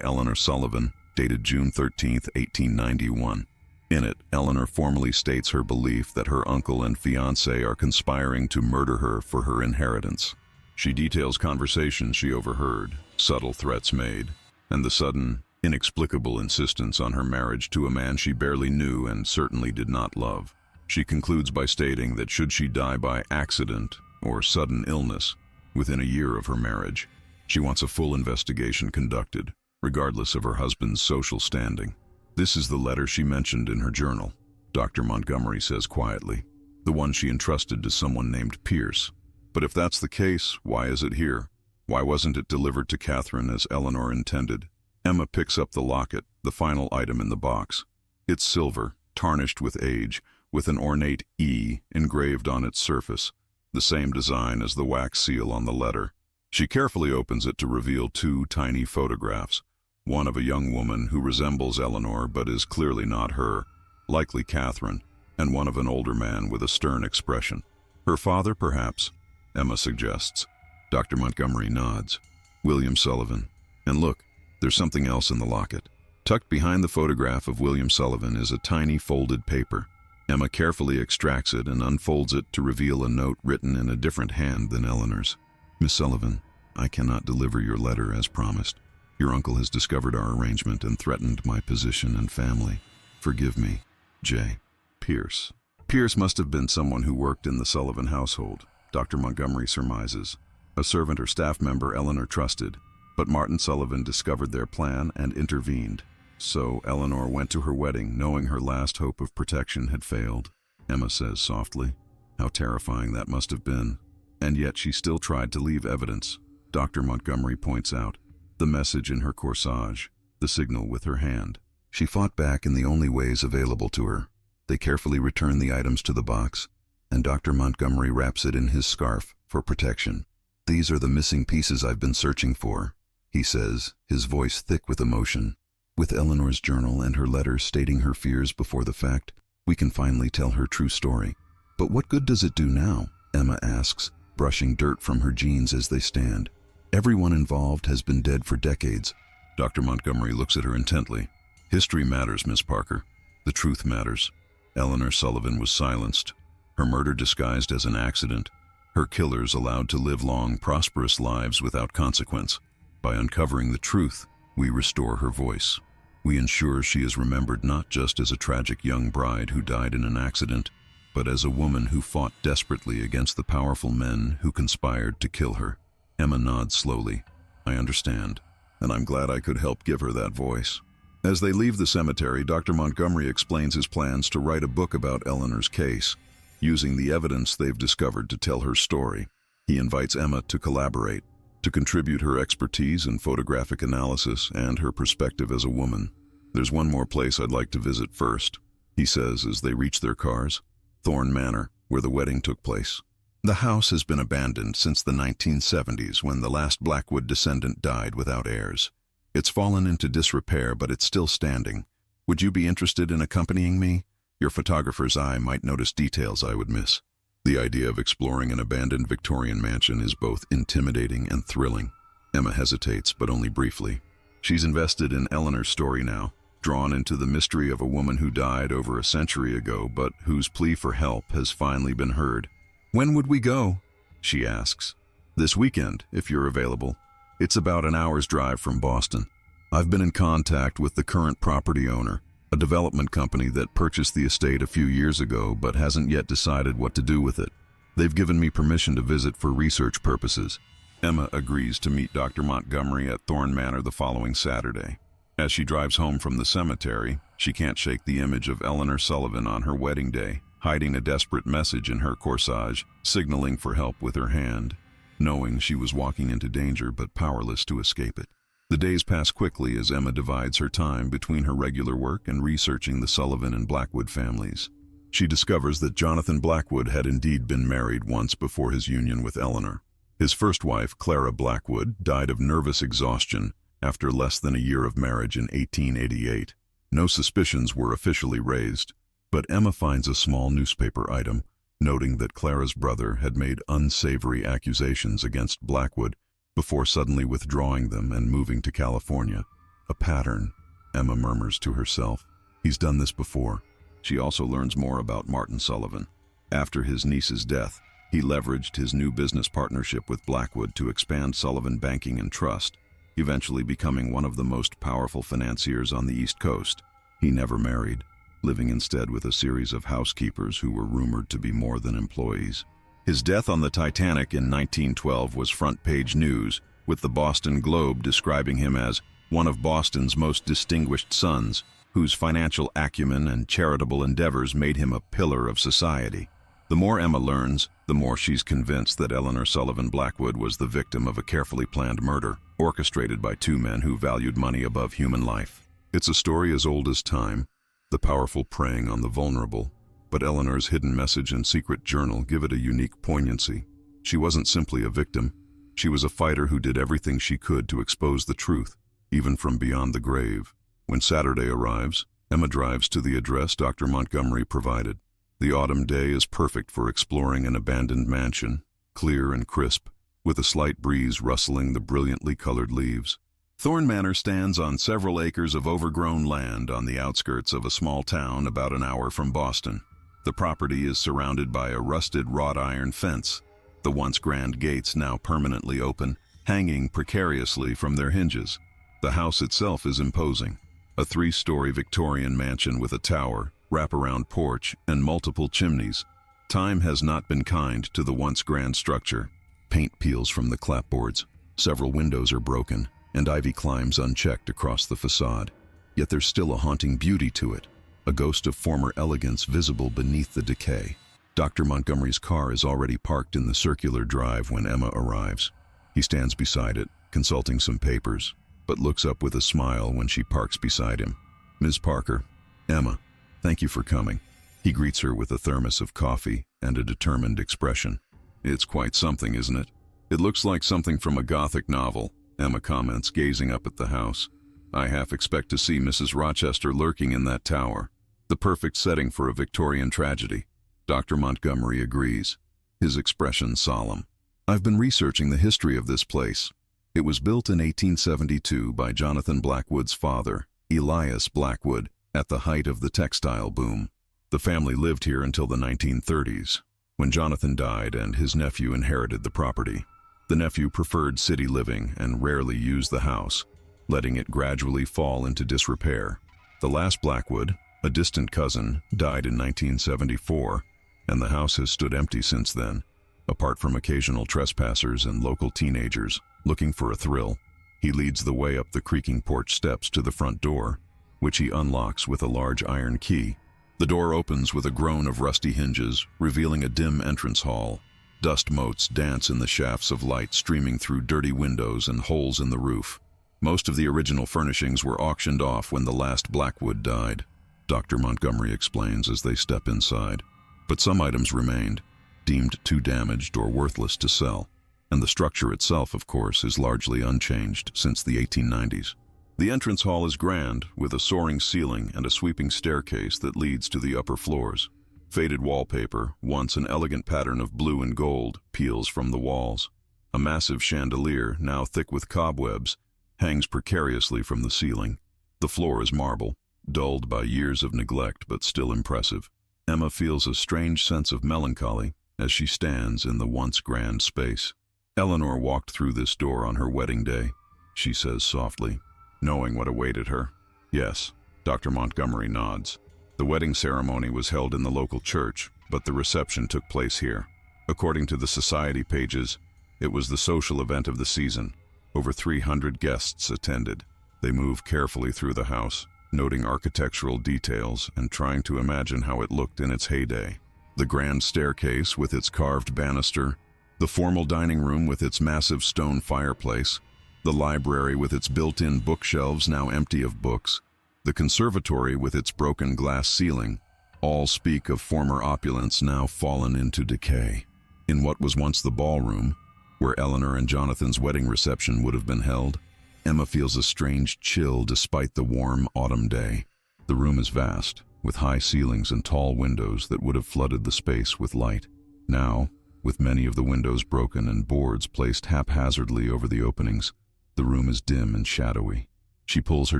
[SPEAKER 1] Eleanor Sullivan, dated June 13, 1891. In it, Eleanor formally states her belief that her uncle and fiancé are conspiring to murder her for her inheritance. She details conversations she overheard, subtle threats made, and the sudden, inexplicable insistence on her marriage to a man she barely knew and certainly did not love. She concludes by stating that should she die by accident or sudden illness within a year of her marriage, she wants a full investigation conducted, regardless of her husband's social standing. This is the letter she mentioned in her journal, Dr. Montgomery says quietly, the one she entrusted to someone named Pierce. But if that's the case, why is it here? Why wasn't it delivered to Catherine as Eleanor intended? Emma picks up the locket, the final item in the box. It's silver, tarnished with age, with an ornate E engraved on its surface, the same design as the wax seal on the letter. She carefully opens it to reveal two tiny photographs, one of a young woman who resembles Eleanor but is clearly not her, likely Catherine, and one of an older man with a stern expression. Her father, perhaps, Emma suggests. Dr. Montgomery nods. William Sullivan. And look, there's something else in the locket. Tucked behind the photograph of William Sullivan is a tiny folded paper. Emma carefully extracts it and unfolds it to reveal a note written in a different hand than Eleanor's. Miss Sullivan, I cannot deliver your letter as promised. Your uncle has discovered our arrangement and threatened my position and family. Forgive me, J. Pierce. Pierce must have been someone who worked in the Sullivan household, Dr. Montgomery surmises. A servant or staff member Eleanor trusted, but Martin Sullivan discovered their plan and intervened. So Eleanor went to her wedding knowing her last hope of protection had failed, Emma says softly. How terrifying that must have been. And yet she still tried to leave evidence, Dr. Montgomery points out. The message in her corsage, the signal with her hand. She fought back in the only ways available to her. They carefully return the items to the box, and Dr. Montgomery wraps it in his scarf for protection. These are the missing pieces I've been searching for, he says, his voice thick with emotion. With Eleanor's journal and her letter stating her fears before the fact, we can finally tell her true story. But what good does it do now? Emma asks, brushing dirt from her jeans as they stand. Everyone involved has been dead for decades. Dr. Montgomery looks at her intently. History matters, Miss Parker. The truth matters. Eleanor Sullivan was silenced. Her murder disguised as an accident. Her killers allowed to live long, prosperous lives without consequence. By uncovering the truth, we restore her voice. We ensure she is remembered not just as a tragic young bride who died in an accident, but as a woman who fought desperately against the powerful men who conspired to kill her. Emma nods slowly. I understand, and I'm glad I could help give her that voice. As they leave the cemetery, Dr. Montgomery explains his plans to write a book about Eleanor's case, using the evidence they've discovered to tell her story. He invites Emma to collaborate, to contribute her expertise in photographic analysis and her perspective as a woman. There's one more place I'd like to visit first, he says as they reach their cars. Thorn Manor, where the wedding took place. The house has been abandoned since the 1970s when the last Blackwood descendant died without heirs. It's fallen into disrepair, but it's still standing. Would you be interested in accompanying me? Your photographer's eye might notice details I would miss. The idea of exploring an abandoned Victorian mansion is both intimidating and thrilling. Emma hesitates, but only briefly. She's invested in Eleanor's story now, drawn into the mystery of a woman who died over a century ago, but whose plea for help has finally been heard. When would we go? She asks. This weekend, if you're available. It's about an hour's drive from Boston. I've been in contact with the current property owner, a development company that purchased the estate a few years ago but hasn't yet decided what to do with it. They've given me permission to visit for research purposes. Emma agrees to meet Dr. Montgomery at Thorn Manor the following Saturday. As she drives home from the cemetery, she can't shake the image of Eleanor Sullivan on her wedding day, hiding a desperate message in her corsage, signaling for help with her hand, knowing she was walking into danger but powerless to escape it. The days pass quickly as Emma divides her time between her regular work and researching the Sullivan and Blackwood families. She discovers that Jonathan Blackwood had indeed been married once before his union with Eleanor. His first wife, Clara Blackwood, died of nervous exhaustion after less than a year of marriage in 1888. No suspicions were officially raised, But Emma finds a small newspaper item, noting that Clara's brother had made unsavory accusations against Blackwood before suddenly withdrawing them and moving to California. A pattern, Emma murmurs to herself. He's done this before. She also learns more about Martin Sullivan. After his niece's death, he leveraged his new business partnership with Blackwood to expand Sullivan Banking and Trust, eventually becoming one of the most powerful financiers on the East Coast. He never married, living instead with a series of housekeepers who were rumored to be more than employees. His death on the Titanic in 1912 was front-page news, with the Boston Globe describing him as one of Boston's most distinguished sons, whose financial acumen and charitable endeavors made him a pillar of society. The more Emma learns, the more she's convinced that Eleanor Sullivan Blackwood was the victim of a carefully planned murder, orchestrated by two men who valued money above human life. It's a story as old as time, the powerful preying on the vulnerable, but Eleanor's hidden message and secret journal give it a unique poignancy. She wasn't simply a victim. She was a fighter who did everything she could to expose the truth, even from beyond the grave. When Saturday arrives, Emma drives to the address Dr. Montgomery provided. The autumn day is perfect for exploring an abandoned mansion, clear and crisp, with a slight breeze rustling the brilliantly colored leaves. Thorn Manor stands on several acres of overgrown land on the outskirts of a small town about an hour from Boston. The property is surrounded by a rusted wrought iron fence, the once grand gates now permanently open, hanging precariously from their hinges. The house itself is imposing, a 3-story Victorian mansion with a tower, wraparound porch, and multiple chimneys. Time has not been kind to the once grand structure. Paint peels from the clapboards, several windows are broken, and ivy climbs unchecked across the facade. Yet there's still a haunting beauty to it, a ghost of former elegance visible beneath the decay. Dr. Montgomery's car is already parked in the circular drive when Emma arrives. He stands beside it, consulting some papers, but looks up with a smile when she parks beside him. "Ms. Parker, Emma, thank you for coming." He greets her with a thermos of coffee and a determined expression. "It's quite something, isn't it? It looks like something from a Gothic novel," Emma comments, gazing up at the house. "I half expect to see Mrs. Rochester lurking in that tower. The perfect setting for a Victorian tragedy." Dr. Montgomery agrees, his expression solemn. "I've been researching the history of this place. It was built in 1872 by Jonathan Blackwood's father, Elias Blackwood, at the height of the textile boom. The family lived here until the 1930s, when Jonathan died and his nephew inherited the property. The nephew preferred city living and rarely used the house, letting it gradually fall into disrepair. The last Blackwood, a distant cousin, died in 1974, and the house has stood empty since then, apart from occasional trespassers and local teenagers looking for a thrill. He leads the way up the creaking porch steps to the front door, which he unlocks with a large iron key. The door opens with a groan of rusty hinges, revealing a dim entrance hall. Dust motes dance in the shafts of light streaming through dirty windows and holes in the roof. Most of the original furnishings were auctioned off when the last Blackwood died, Dr. Montgomery explains as they step inside. But some items remained, deemed too damaged or worthless to sell. And the structure itself, of course, is largely unchanged since the 1890s. The entrance hall is grand, with a soaring ceiling and a sweeping staircase that leads to the upper floors. Faded wallpaper, once an elegant pattern of blue and gold, peels from the walls. A massive chandelier, now thick with cobwebs, hangs precariously from the ceiling. The floor is marble, dulled by years of neglect but still impressive. Emma feels a strange sense of melancholy as she stands in the once grand space. "Eleanor walked through this door on her wedding day," she says softly, knowing what awaited her. "Yes," Dr. Montgomery nods. "The wedding ceremony was held in the local church, but the reception took place here. According to the society pages, it was the social event of the season. Over 300 guests attended. They move carefully through the house, noting architectural details and trying to imagine how it looked in its heyday. The grand staircase with its carved banister, the formal dining room with its massive stone fireplace, the library with its built-in bookshelves now empty of books, the conservatory with its broken glass ceiling, all speak of former opulence now fallen into decay. In what was once the ballroom, where Eleanor and Jonathan's wedding reception would have been held, Emma feels a strange chill despite the warm autumn day. The room is vast, with high ceilings and tall windows that would have flooded the space with light. Now, with many of the windows broken and boards placed haphazardly over the openings, the room is dim and shadowy. She pulls her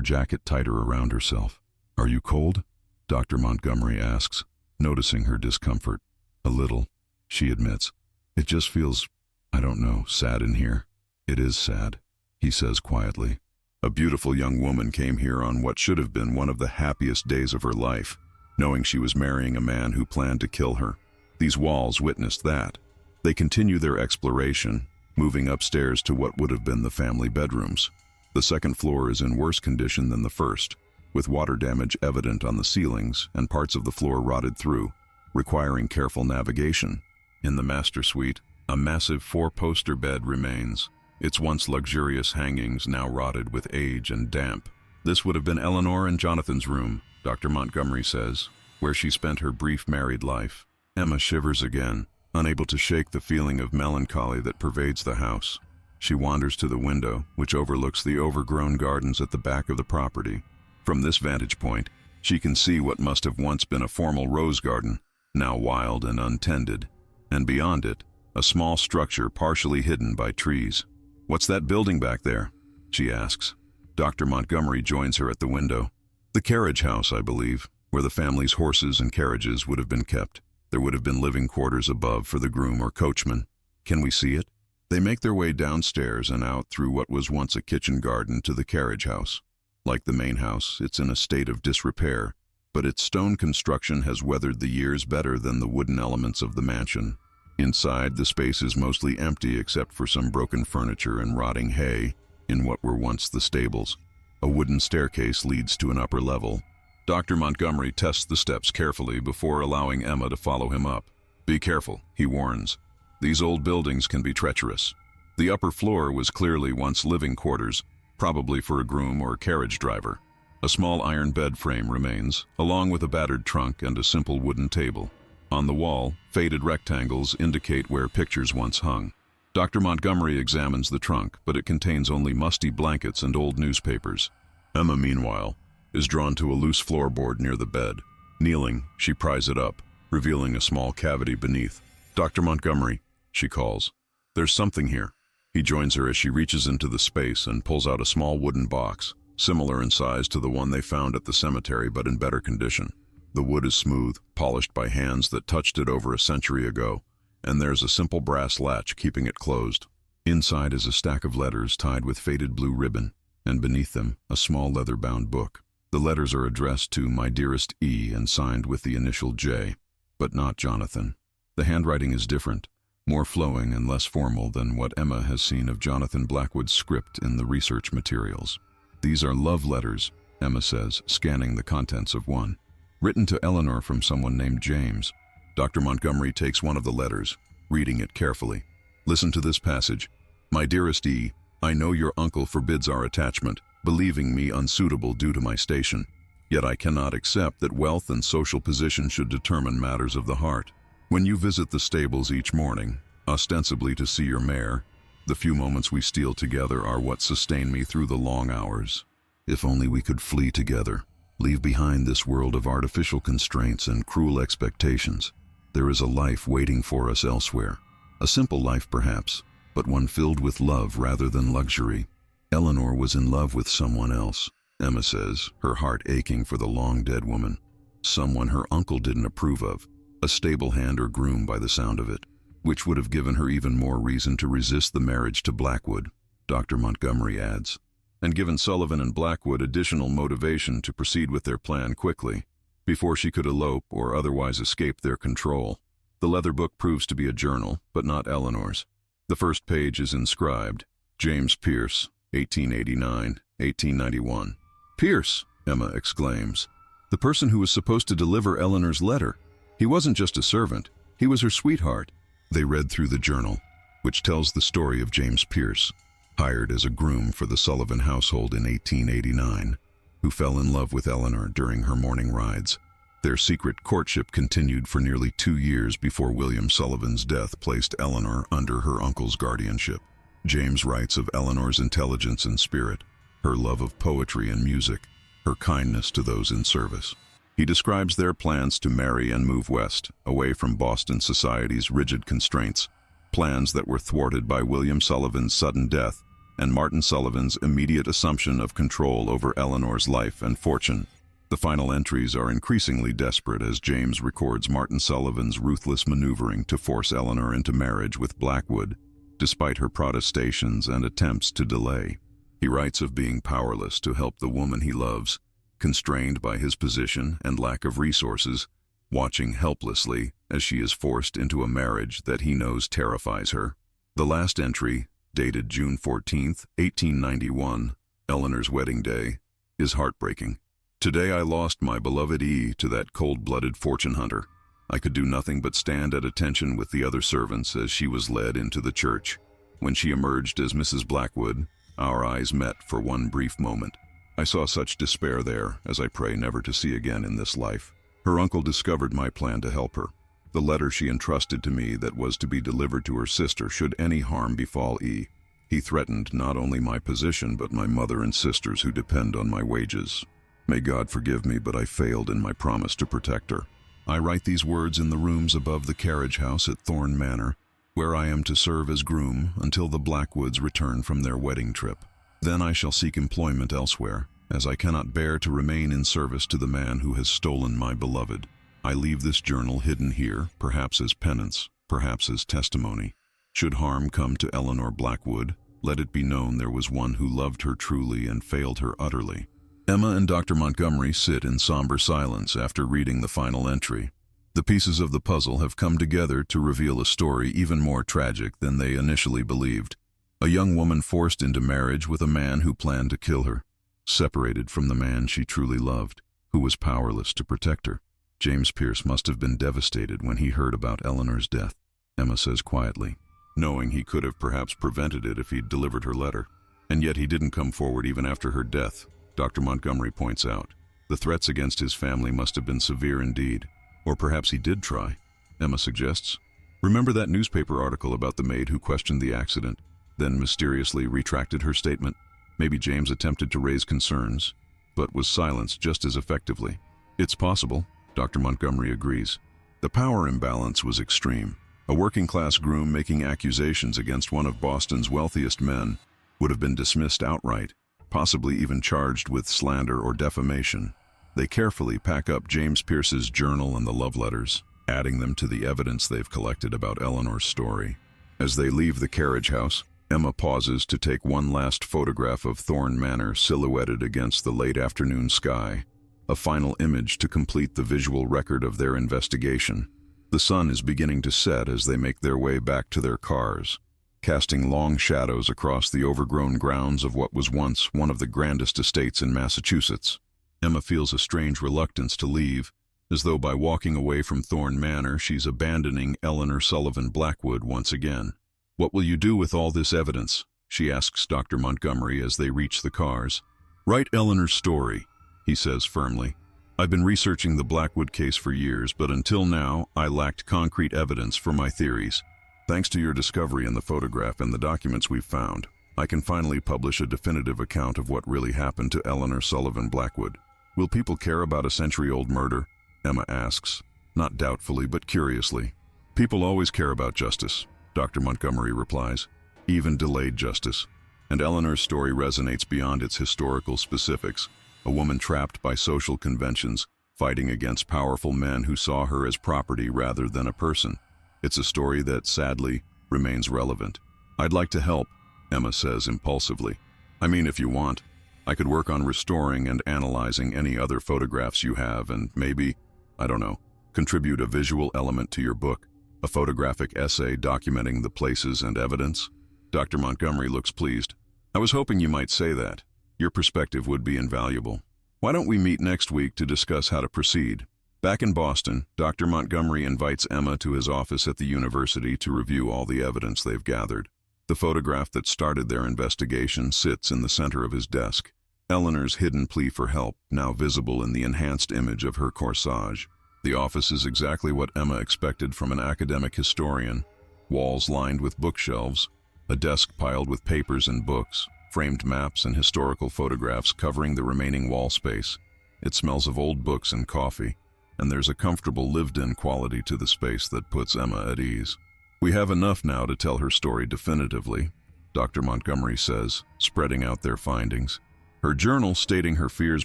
[SPEAKER 1] jacket tighter around herself. "Are you cold?" Dr. Montgomery asks, noticing her discomfort. "A little," she admits. "It just feels, I don't know, sad in here." "It is sad," he says quietly. A beautiful young woman came here on what should have been one of the happiest days of her life, knowing she was marrying a man who planned to kill her. These walls witnessed that. They continue their exploration, moving upstairs to what would have been the family bedrooms. The second floor is in worse condition than the first, with water damage evident on the ceilings and parts of the floor rotted through, requiring careful navigation. In the master suite, a massive 4-poster bed remains, its once luxurious hangings now rotted with age and damp. This would have been Eleanor and Jonathan's room, Dr. Montgomery says, where she spent her brief married life. Emma shivers again, unable to shake the feeling of melancholy that pervades the house. She wanders to the window, which overlooks the overgrown gardens at the back of the property. From this vantage point, she can see what must have once been a formal rose garden, now wild and untended, and beyond it, a small structure partially hidden by trees. "What's that building back there?" she asks. Dr. Montgomery joins her at the window. "The carriage house, I believe, where the family's horses and carriages would have been kept. There would have been living quarters above for the groom or coachman. Can we see it?" They make their way downstairs and out through what was once a kitchen garden to the carriage house. Like the main house, it's in a state of disrepair, but its stone construction has weathered the years better than the wooden elements of the mansion. Inside, the space is mostly empty except for some broken furniture and rotting hay in what were once the stables. A wooden staircase leads to an upper level. Dr. Montgomery tests the steps carefully before allowing Emma to follow him up. "Be careful," he warns. "These old buildings can be treacherous." The upper floor was clearly once living quarters, probably for a groom or carriage driver. A small iron bed frame remains, along with a battered trunk and a simple wooden table. On the wall, faded rectangles indicate where pictures once hung. Dr. Montgomery examines the trunk, but it contains only musty blankets and old newspapers. Emma, meanwhile, is drawn to a loose floorboard near the bed. Kneeling, she pries it up, revealing a small cavity beneath. "Dr. Montgomery," she calls. "There's something here." He joins her as she reaches into the space and pulls out a small wooden box, similar in size to the one they found at the cemetery but in better condition. The wood is smooth, polished by hands that touched it over a century ago, and there's a simple brass latch keeping it closed. Inside is a stack of letters tied with faded blue ribbon, and beneath them, a small leather-bound book. The letters are addressed to "My dearest E" and signed with the initial J, but not Jonathan. The handwriting is different, more flowing and less formal than what Emma has seen of Jonathan Blackwood's script in the research materials. "These are love letters," Emma says, scanning the contents of one. "Written to Eleanor from someone named James." Dr. Montgomery takes one of the letters, reading it carefully. "Listen to this passage. My dearest E, I know your uncle forbids our attachment, believing me unsuitable due to my station. Yet I cannot accept that wealth and social position should determine matters of the heart. When you visit the stables each morning, ostensibly to see your mare, the few moments we steal together are what sustain me through the long hours. If only we could flee together, leave behind this world of artificial constraints and cruel expectations. There is a life waiting for us elsewhere. A simple life perhaps, but one filled with love rather than luxury. Eleanor was in love with someone else," Emma says, her heart aching for the long-dead woman. "Someone her uncle didn't approve of, a stable hand or groom by the sound of it, which would have given her even more reason to resist the marriage to Blackwood," Dr. Montgomery adds, "and given Sullivan and Blackwood additional motivation to proceed with their plan quickly, before she could elope or otherwise escape their control." The leather book proves to be a journal, but not Eleanor's. The first page is inscribed, "James Pierce, 1889, 1891. "Pierce!" Emma exclaims. "The person who was supposed to deliver Eleanor's letter. He wasn't just a servant, he was her sweetheart." They read through the journal, which tells the story of James Pierce, hired as a groom for the Sullivan household in 1889, who fell in love with Eleanor during her morning rides. Their secret courtship continued for nearly 2 years before William Sullivan's death placed Eleanor under her uncle's guardianship. James writes of Eleanor's intelligence and spirit, her love of poetry and music, her kindness to those in service. He describes their plans to marry and move west, away from Boston society's rigid constraints, plans that were thwarted by William Sullivan's sudden death and Martin Sullivan's immediate assumption of control over Eleanor's life and fortune. The final entries are increasingly desperate as James records Martin Sullivan's ruthless maneuvering to force Eleanor into marriage with Blackwood, despite her protestations and attempts to delay. He writes of being powerless to help the woman he loves, constrained by his position and lack of resources, watching helplessly as she is forced into a marriage that he knows terrifies her. The last entry, dated June 14, 1891, Eleanor's wedding day, is heartbreaking. Today I lost my beloved E to that cold-blooded fortune hunter. I could do nothing but stand at attention with the other servants as she was led into the church. When she emerged as Mrs. Blackwood, our eyes met for one brief moment. I saw such despair there, as I pray never to see again in this life. Her uncle discovered my plan to help her. The letter she entrusted to me that was to be delivered to her sister should any harm befall E. He threatened not only my position but my mother and sisters who depend on my wages. May God forgive me, but I failed in my promise to protect her. I write these words in the rooms above the carriage house at Thorn Manor, where I am to serve as groom until the Blackwoods return from their wedding trip. Then I shall seek employment elsewhere, as I cannot bear to remain in service to the man who has stolen my beloved. I leave this journal hidden here, perhaps as penance, perhaps as testimony. Should harm come to Eleanor Blackwood, let it be known there was one who loved her truly and failed her utterly. Emma and Dr. Montgomery sit in somber silence after reading the final entry. The pieces of the puzzle have come together to reveal a story even more tragic than they initially believed. A young woman forced into marriage with a man who planned to kill her, separated from the man she truly loved, who was powerless to protect her. James Pierce must have been devastated when he heard about Eleanor's death, Emma says quietly, knowing he could have perhaps prevented it if he'd delivered her letter. And yet he didn't come forward even after her death, Dr. Montgomery points out. The threats against his family must have been severe indeed. Or perhaps he did try, Emma suggests. Remember that newspaper article about the maid who questioned the accident, then mysteriously retracted her statement? Maybe James attempted to raise concerns, but was silenced just as effectively. It's possible, Dr. Montgomery agrees. The power imbalance was extreme. A working-class groom making accusations against one of Boston's wealthiest men would have been dismissed outright, possibly even charged with slander or defamation. They carefully pack up James Pierce's journal and the love letters, adding them to the evidence they've collected about Eleanor's story. As they leave the carriage house, Emma pauses to take one last photograph of Thorn Manor silhouetted against the late afternoon sky, a final image to complete the visual record of their investigation. The sun is beginning to set as they make their way back to their cars, casting long shadows across the overgrown grounds of what was once one of the grandest estates in Massachusetts. Emma feels a strange reluctance to leave, as though by walking away from Thorn Manor she's abandoning Eleanor Sullivan Blackwood once again. "What will you do with all this evidence?" she asks Dr. Montgomery as they reach the cars. "Write Eleanor's story," he says firmly. "I've been researching the Blackwood case for years, but until now I lacked concrete evidence for my theories. Thanks to your discovery in the photograph and the documents we've found, I can finally publish a definitive account of what really happened to Eleanor Sullivan Blackwood." "Will people care about a century-old murder?" Emma asks, not doubtfully but curiously. "People always care about justice," Dr. Montgomery replies, "even delayed justice. And Eleanor's story resonates beyond its historical specifics, a woman trapped by social conventions, fighting against powerful men who saw her as property rather than a person. It's a story that, sadly, remains relevant." "I'd like to help," Emma says impulsively. "I mean, if you want, I could work on restoring and analyzing any other photographs you have and maybe, I don't know, contribute a visual element to your book, a photographic essay documenting the places and evidence." Dr. Montgomery looks pleased. "I was hoping you might say that. Your perspective would be invaluable. Why don't we meet next week to discuss how to proceed?" Back in Boston, Dr. Montgomery invites Emma to his office at the university to review all the evidence they've gathered. The photograph that started their investigation sits in the center of his desk. Eleanor's hidden plea for help, now visible in the enhanced image of her corsage. The office is exactly what Emma expected from an academic historian. Walls lined with bookshelves, a desk piled with papers and books, framed maps and historical photographs covering the remaining wall space. It smells of old books and coffee, and there's a comfortable lived-in quality to the space that puts Emma at ease. "We have enough now to tell her story definitively," Dr. Montgomery says, spreading out their findings. Her journal stating her fears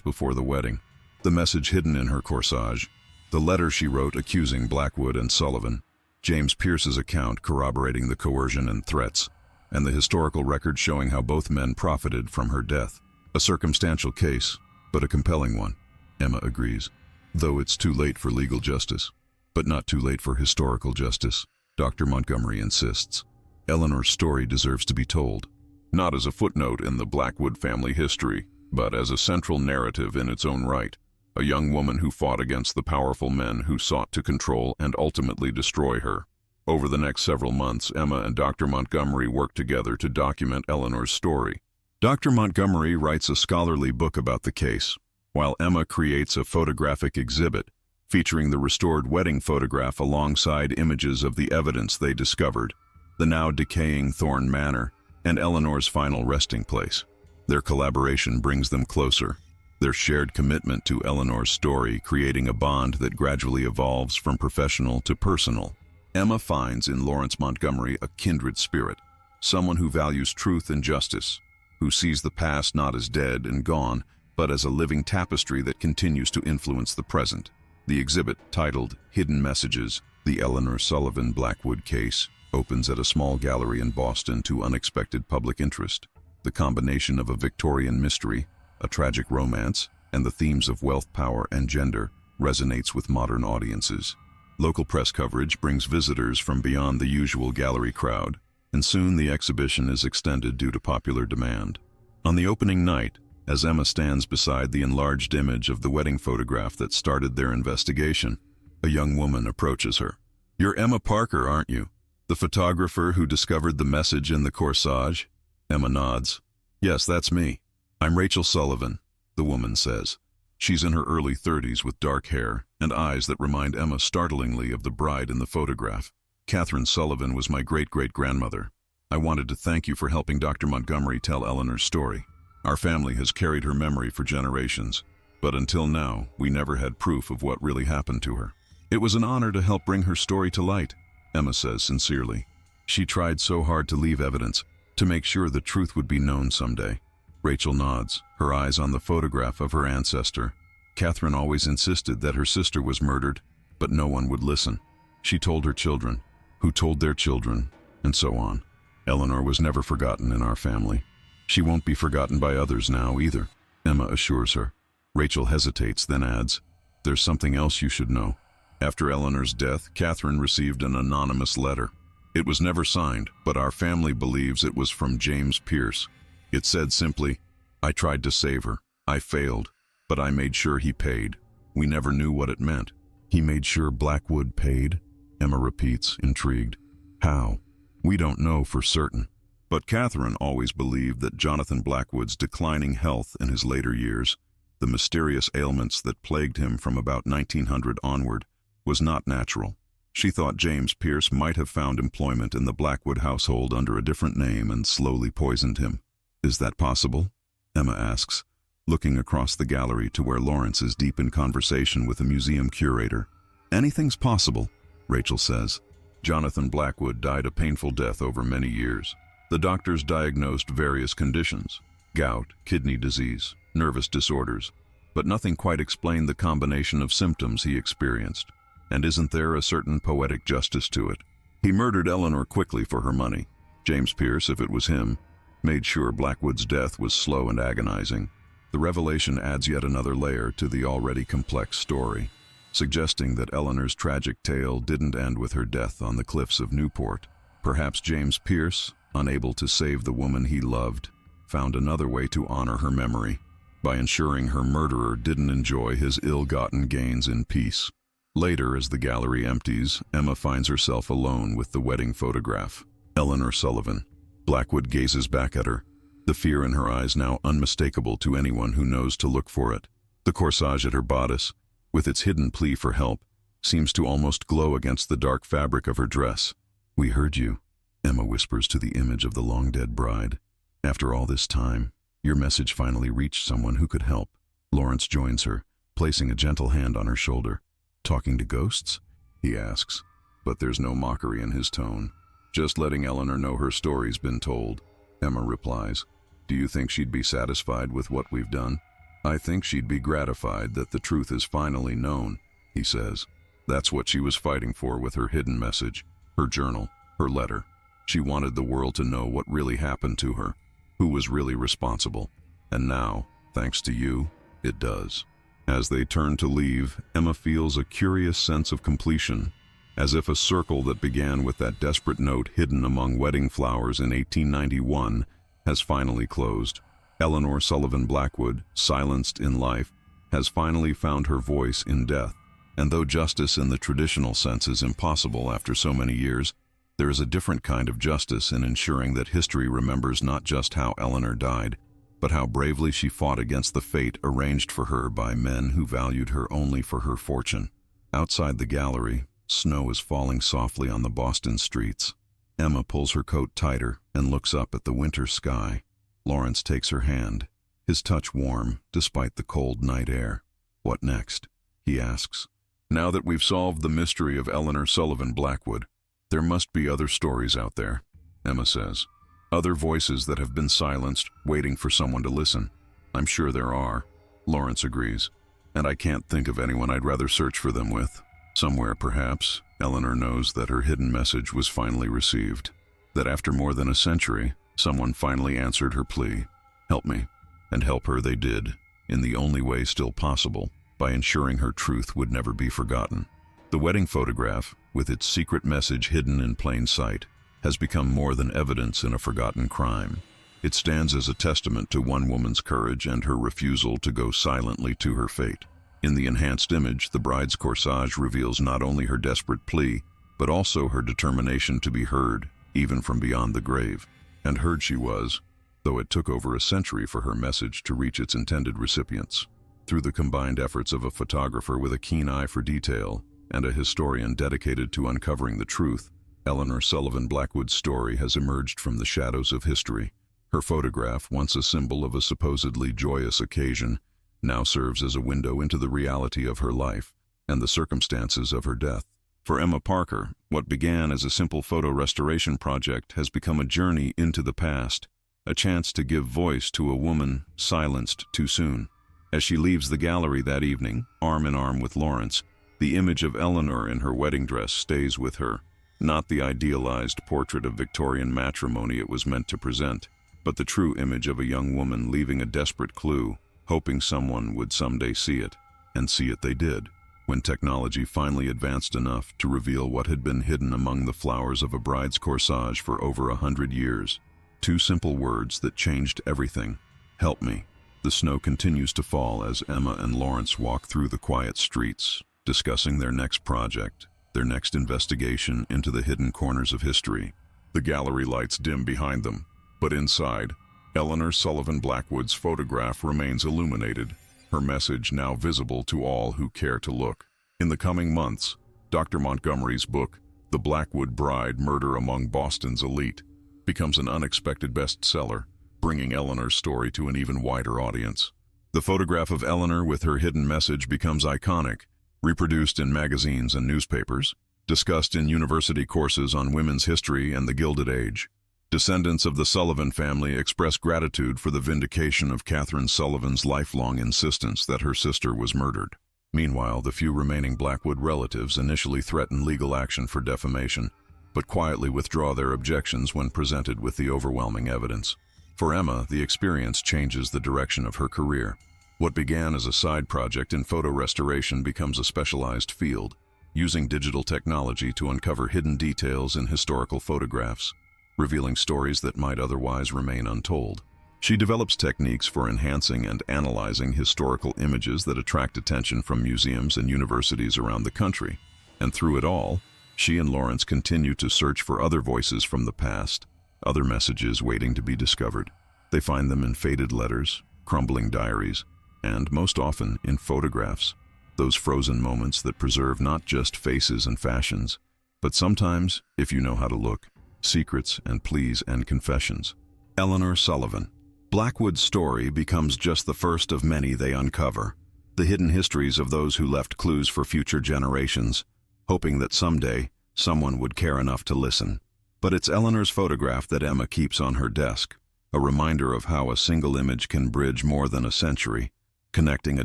[SPEAKER 1] before the wedding, the message hidden in her corsage, the letter she wrote accusing Blackwood and Sullivan, James Pierce's account corroborating the coercion and threats, and the historical record showing how both men profited from her death. A circumstantial case, but a compelling one, Emma agrees. Though it's too late for legal justice, but not too late for historical justice, Dr. Montgomery insists. Eleanor's story deserves to be told, not as a footnote in the Blackwood family history, but as a central narrative in its own right. A young woman who fought against the powerful men who sought to control and ultimately destroy her. Over the next several months, Emma and Dr. Montgomery worked together to document Eleanor's story. Dr. Montgomery writes a scholarly book about the case, while Emma creates a photographic exhibit featuring the restored wedding photograph alongside images of the evidence they discovered, the now decaying Thorn Manor, and Eleanor's final resting place. Their collaboration brings them closer, their shared commitment to Eleanor's story creating a bond that gradually evolves from professional to personal. Emma finds in Lawrence Montgomery a kindred spirit, someone who values truth and justice, who sees the past not as dead and gone, but as a living tapestry that continues to influence the present. The exhibit, titled Hidden Messages, The Eleanor Sullivan Blackwood Case, opens at a small gallery in Boston to unexpected public interest. The combination of a Victorian mystery, a tragic romance, and the themes of wealth, power, and gender resonates with modern audiences. Local press coverage brings visitors from beyond the usual gallery crowd, and soon the exhibition is extended due to popular demand. On the opening night, as Emma stands beside the enlarged image of the wedding photograph that started their investigation, a young woman approaches her. "You're Emma Parker, aren't you? The photographer who discovered the message in the corsage?" Emma nods. "Yes, that's me. I'm Rachel Sullivan," the woman says. She's in her early 30s with dark hair and eyes that remind Emma startlingly of the bride in the photograph. "Catherine Sullivan was my great-great-grandmother. I wanted to thank you for helping Dr. Montgomery tell Eleanor's story. Our family has carried her memory for generations, but until now, we never had proof of what really happened to her. It was an honor to help bring her story to light," Emma says sincerely. She tried so hard to leave evidence, to make sure the truth would be known someday. Rachel nods, her eyes on the photograph of her ancestor. Catherine always insisted that her sister was murdered, but no one would listen. She told her children, who told their children, and so on. Eleanor was never forgotten in our family. She won't be forgotten by others now either, Emma assures her. Rachel hesitates, then adds, "There's something else you should know. After Eleanor's death, Catherine received an anonymous letter. It was never signed, but our family believes it was from James Pierce. It said simply, 'I tried to save her. I failed, but I made sure he paid.' We never knew what it meant." "He made sure Blackwood paid?" Emma repeats, intrigued. "How?" "We don't know for certain. But Catherine always believed that Jonathan Blackwood's declining health in his later years, the mysterious ailments that plagued him from about 1900 onward, was not natural. She thought James Pierce might have found employment in the Blackwood household under a different name and slowly poisoned him. "Is that possible?" Emma asks, looking across the gallery to where Lawrence is deep in conversation with a museum curator. "Anything's possible," Rachel says. "Jonathan Blackwood died a painful death over many years. The doctors diagnosed various conditions, gout, kidney disease, nervous disorders, but nothing quite explained the combination of symptoms he experienced. And isn't there a certain poetic justice to it? He murdered Eleanor quickly for her money. James Pierce, if it was him, made sure Blackwood's death was slow and agonizing. The revelation adds yet another layer to the already complex story, suggesting that Eleanor's tragic tale didn't end with her death on the cliffs of Newport. Perhaps James Pierce, unable to save the woman he loved, found another way to honor her memory, by ensuring her murderer didn't enjoy his ill-gotten gains in peace. Later, as the gallery empties, Emma finds herself alone with the wedding photograph. Eleanor Sullivan. Blackwood gazes back at her, the fear in her eyes now unmistakable to anyone who knows to look for it. The corsage at her bodice, with its hidden plea for help, seems to almost glow against the dark fabric of her dress. "We heard you," Emma whispers to the image of the long-dead bride. "After all this time, your message finally reached someone who could help." Lawrence joins her, placing a gentle hand on her shoulder. "Talking to ghosts?" he asks, but there's no mockery in his tone. "Just letting Eleanor know her story's been told," Emma replies. "Do you think she'd be satisfied with what we've done?" "I think she'd be gratified that the truth is finally known," he says. That's what she was fighting for with her hidden message, her journal, her letter. She wanted the world to know what really happened to her, who was really responsible. And now, thanks to you, it does. As they turn to leave, Emma feels a curious sense of completion, as if a circle that began with that desperate note hidden among wedding flowers in 1891 has finally closed. Eleanor Sullivan Blackwood, silenced in life, has finally found her voice in death. And though justice in the traditional sense is impossible after so many years, there is a different kind of justice in ensuring that history remembers not just how Eleanor died, but how bravely she fought against the fate arranged for her by men who valued her only for her fortune. Outside the gallery, snow is falling softly on the Boston streets. Emma pulls her coat tighter and looks up at the winter sky. Lawrence takes her hand, his touch warm despite the cold night air. "What next?" he asks. "Now that we've solved the mystery of Eleanor Sullivan Blackwood, there must be other stories out there," Emma says. "Other voices that have been silenced, waiting for someone to listen." "I'm sure there are," Lawrence agrees. "And I can't think of anyone I'd rather search for them with." Somewhere, perhaps, Eleanor knows that her hidden message was finally received. That after more than a century, someone finally answered her plea. Help me. And help her they did, in the only way still possible, by ensuring her truth would never be forgotten. The wedding photograph, with its secret message hidden in plain sight, has become more than evidence in a forgotten crime. It stands as a testament to one woman's courage and her refusal to go silently to her fate. In the enhanced image, the bride's corsage reveals not only her desperate plea, but also her determination to be heard, even from beyond the grave. And heard she was, though it took over a century for her message to reach its intended recipients. Through the combined efforts of a photographer with a keen eye for detail and a historian dedicated to uncovering the truth, Eleanor Sullivan Blackwood's story has emerged from the shadows of history. Her photograph, once a symbol of a supposedly joyous occasion, now serves as a window into the reality of her life and the circumstances of her death. For Emma Parker, what began as a simple photo restoration project has become a journey into the past, a chance to give voice to a woman silenced too soon. As she leaves the gallery that evening, arm in arm with Lawrence, the image of Eleanor in her wedding dress stays with her. Not the idealized portrait of Victorian matrimony it was meant to present, but the true image of a young woman leaving a desperate clue, hoping someone would someday see it. And see it they did, when technology finally advanced enough to reveal what had been hidden among the flowers of a bride's corsage for over 100 years. Two simple words that changed everything. Help me. The snow continues to fall as Emma and Lawrence walk through the quiet streets, discussing their next project, their next investigation into the hidden corners of history. The gallery lights dim behind them, but inside, Eleanor Sullivan Blackwood's photograph remains illuminated, her message now visible to all who care to look. In the coming months, Dr. Montgomery's book, The Blackwood Bride: Murder Among Boston's Elite, becomes an unexpected bestseller, bringing Eleanor's story to an even wider audience. The photograph of Eleanor with her hidden message becomes iconic, reproduced in magazines and newspapers, discussed in university courses on women's history and the Gilded Age. Descendants of the Sullivan family express gratitude for the vindication of Catherine Sullivan's lifelong insistence that her sister was murdered. Meanwhile, the few remaining Blackwood relatives initially threaten legal action for defamation, but quietly withdraw their objections when presented with the overwhelming evidence. For Emma, the experience changes the direction of her career. What began as a side project in photo restoration becomes a specialized field, using digital technology to uncover hidden details in historical photographs, revealing stories that might otherwise remain untold. She develops techniques for enhancing and analyzing historical images that attract attention from museums and universities around the country. And through it all, she and Lawrence continue to search for other voices from the past, other messages waiting to be discovered. They find them in faded letters, crumbling diaries, and most often in photographs, those frozen moments that preserve not just faces and fashions, but sometimes, if you know how to look, secrets and pleas and confessions. Eleanor Sullivan. Blackwood's story becomes just the first of many they uncover, the hidden histories of those who left clues for future generations, hoping that someday someone would care enough to listen. But it's Eleanor's photograph that Emma keeps on her desk, a reminder of how a single image can bridge more than a century, connecting a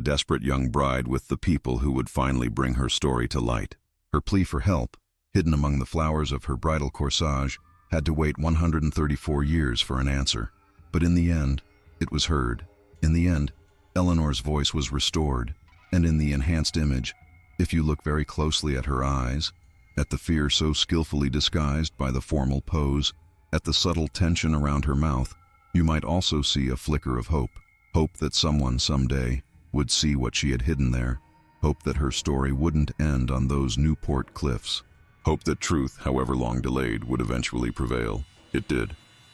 [SPEAKER 1] desperate young bride with the people who would finally bring her story to light. Her plea for help, hidden among the flowers of her bridal corsage, had to wait 134 years for an answer. But in the end, it was heard. In the end, Eleanor's voice was restored, and in the enhanced image, if you look very closely at her eyes, at the fear so skillfully disguised by the formal pose, at the subtle tension around her mouth, you might also see a flicker of hope. Hope that someone someday would see what she had hidden there. Hope that her story wouldn't end on those Newport cliffs. Hope that truth, however long delayed, would eventually prevail. It did.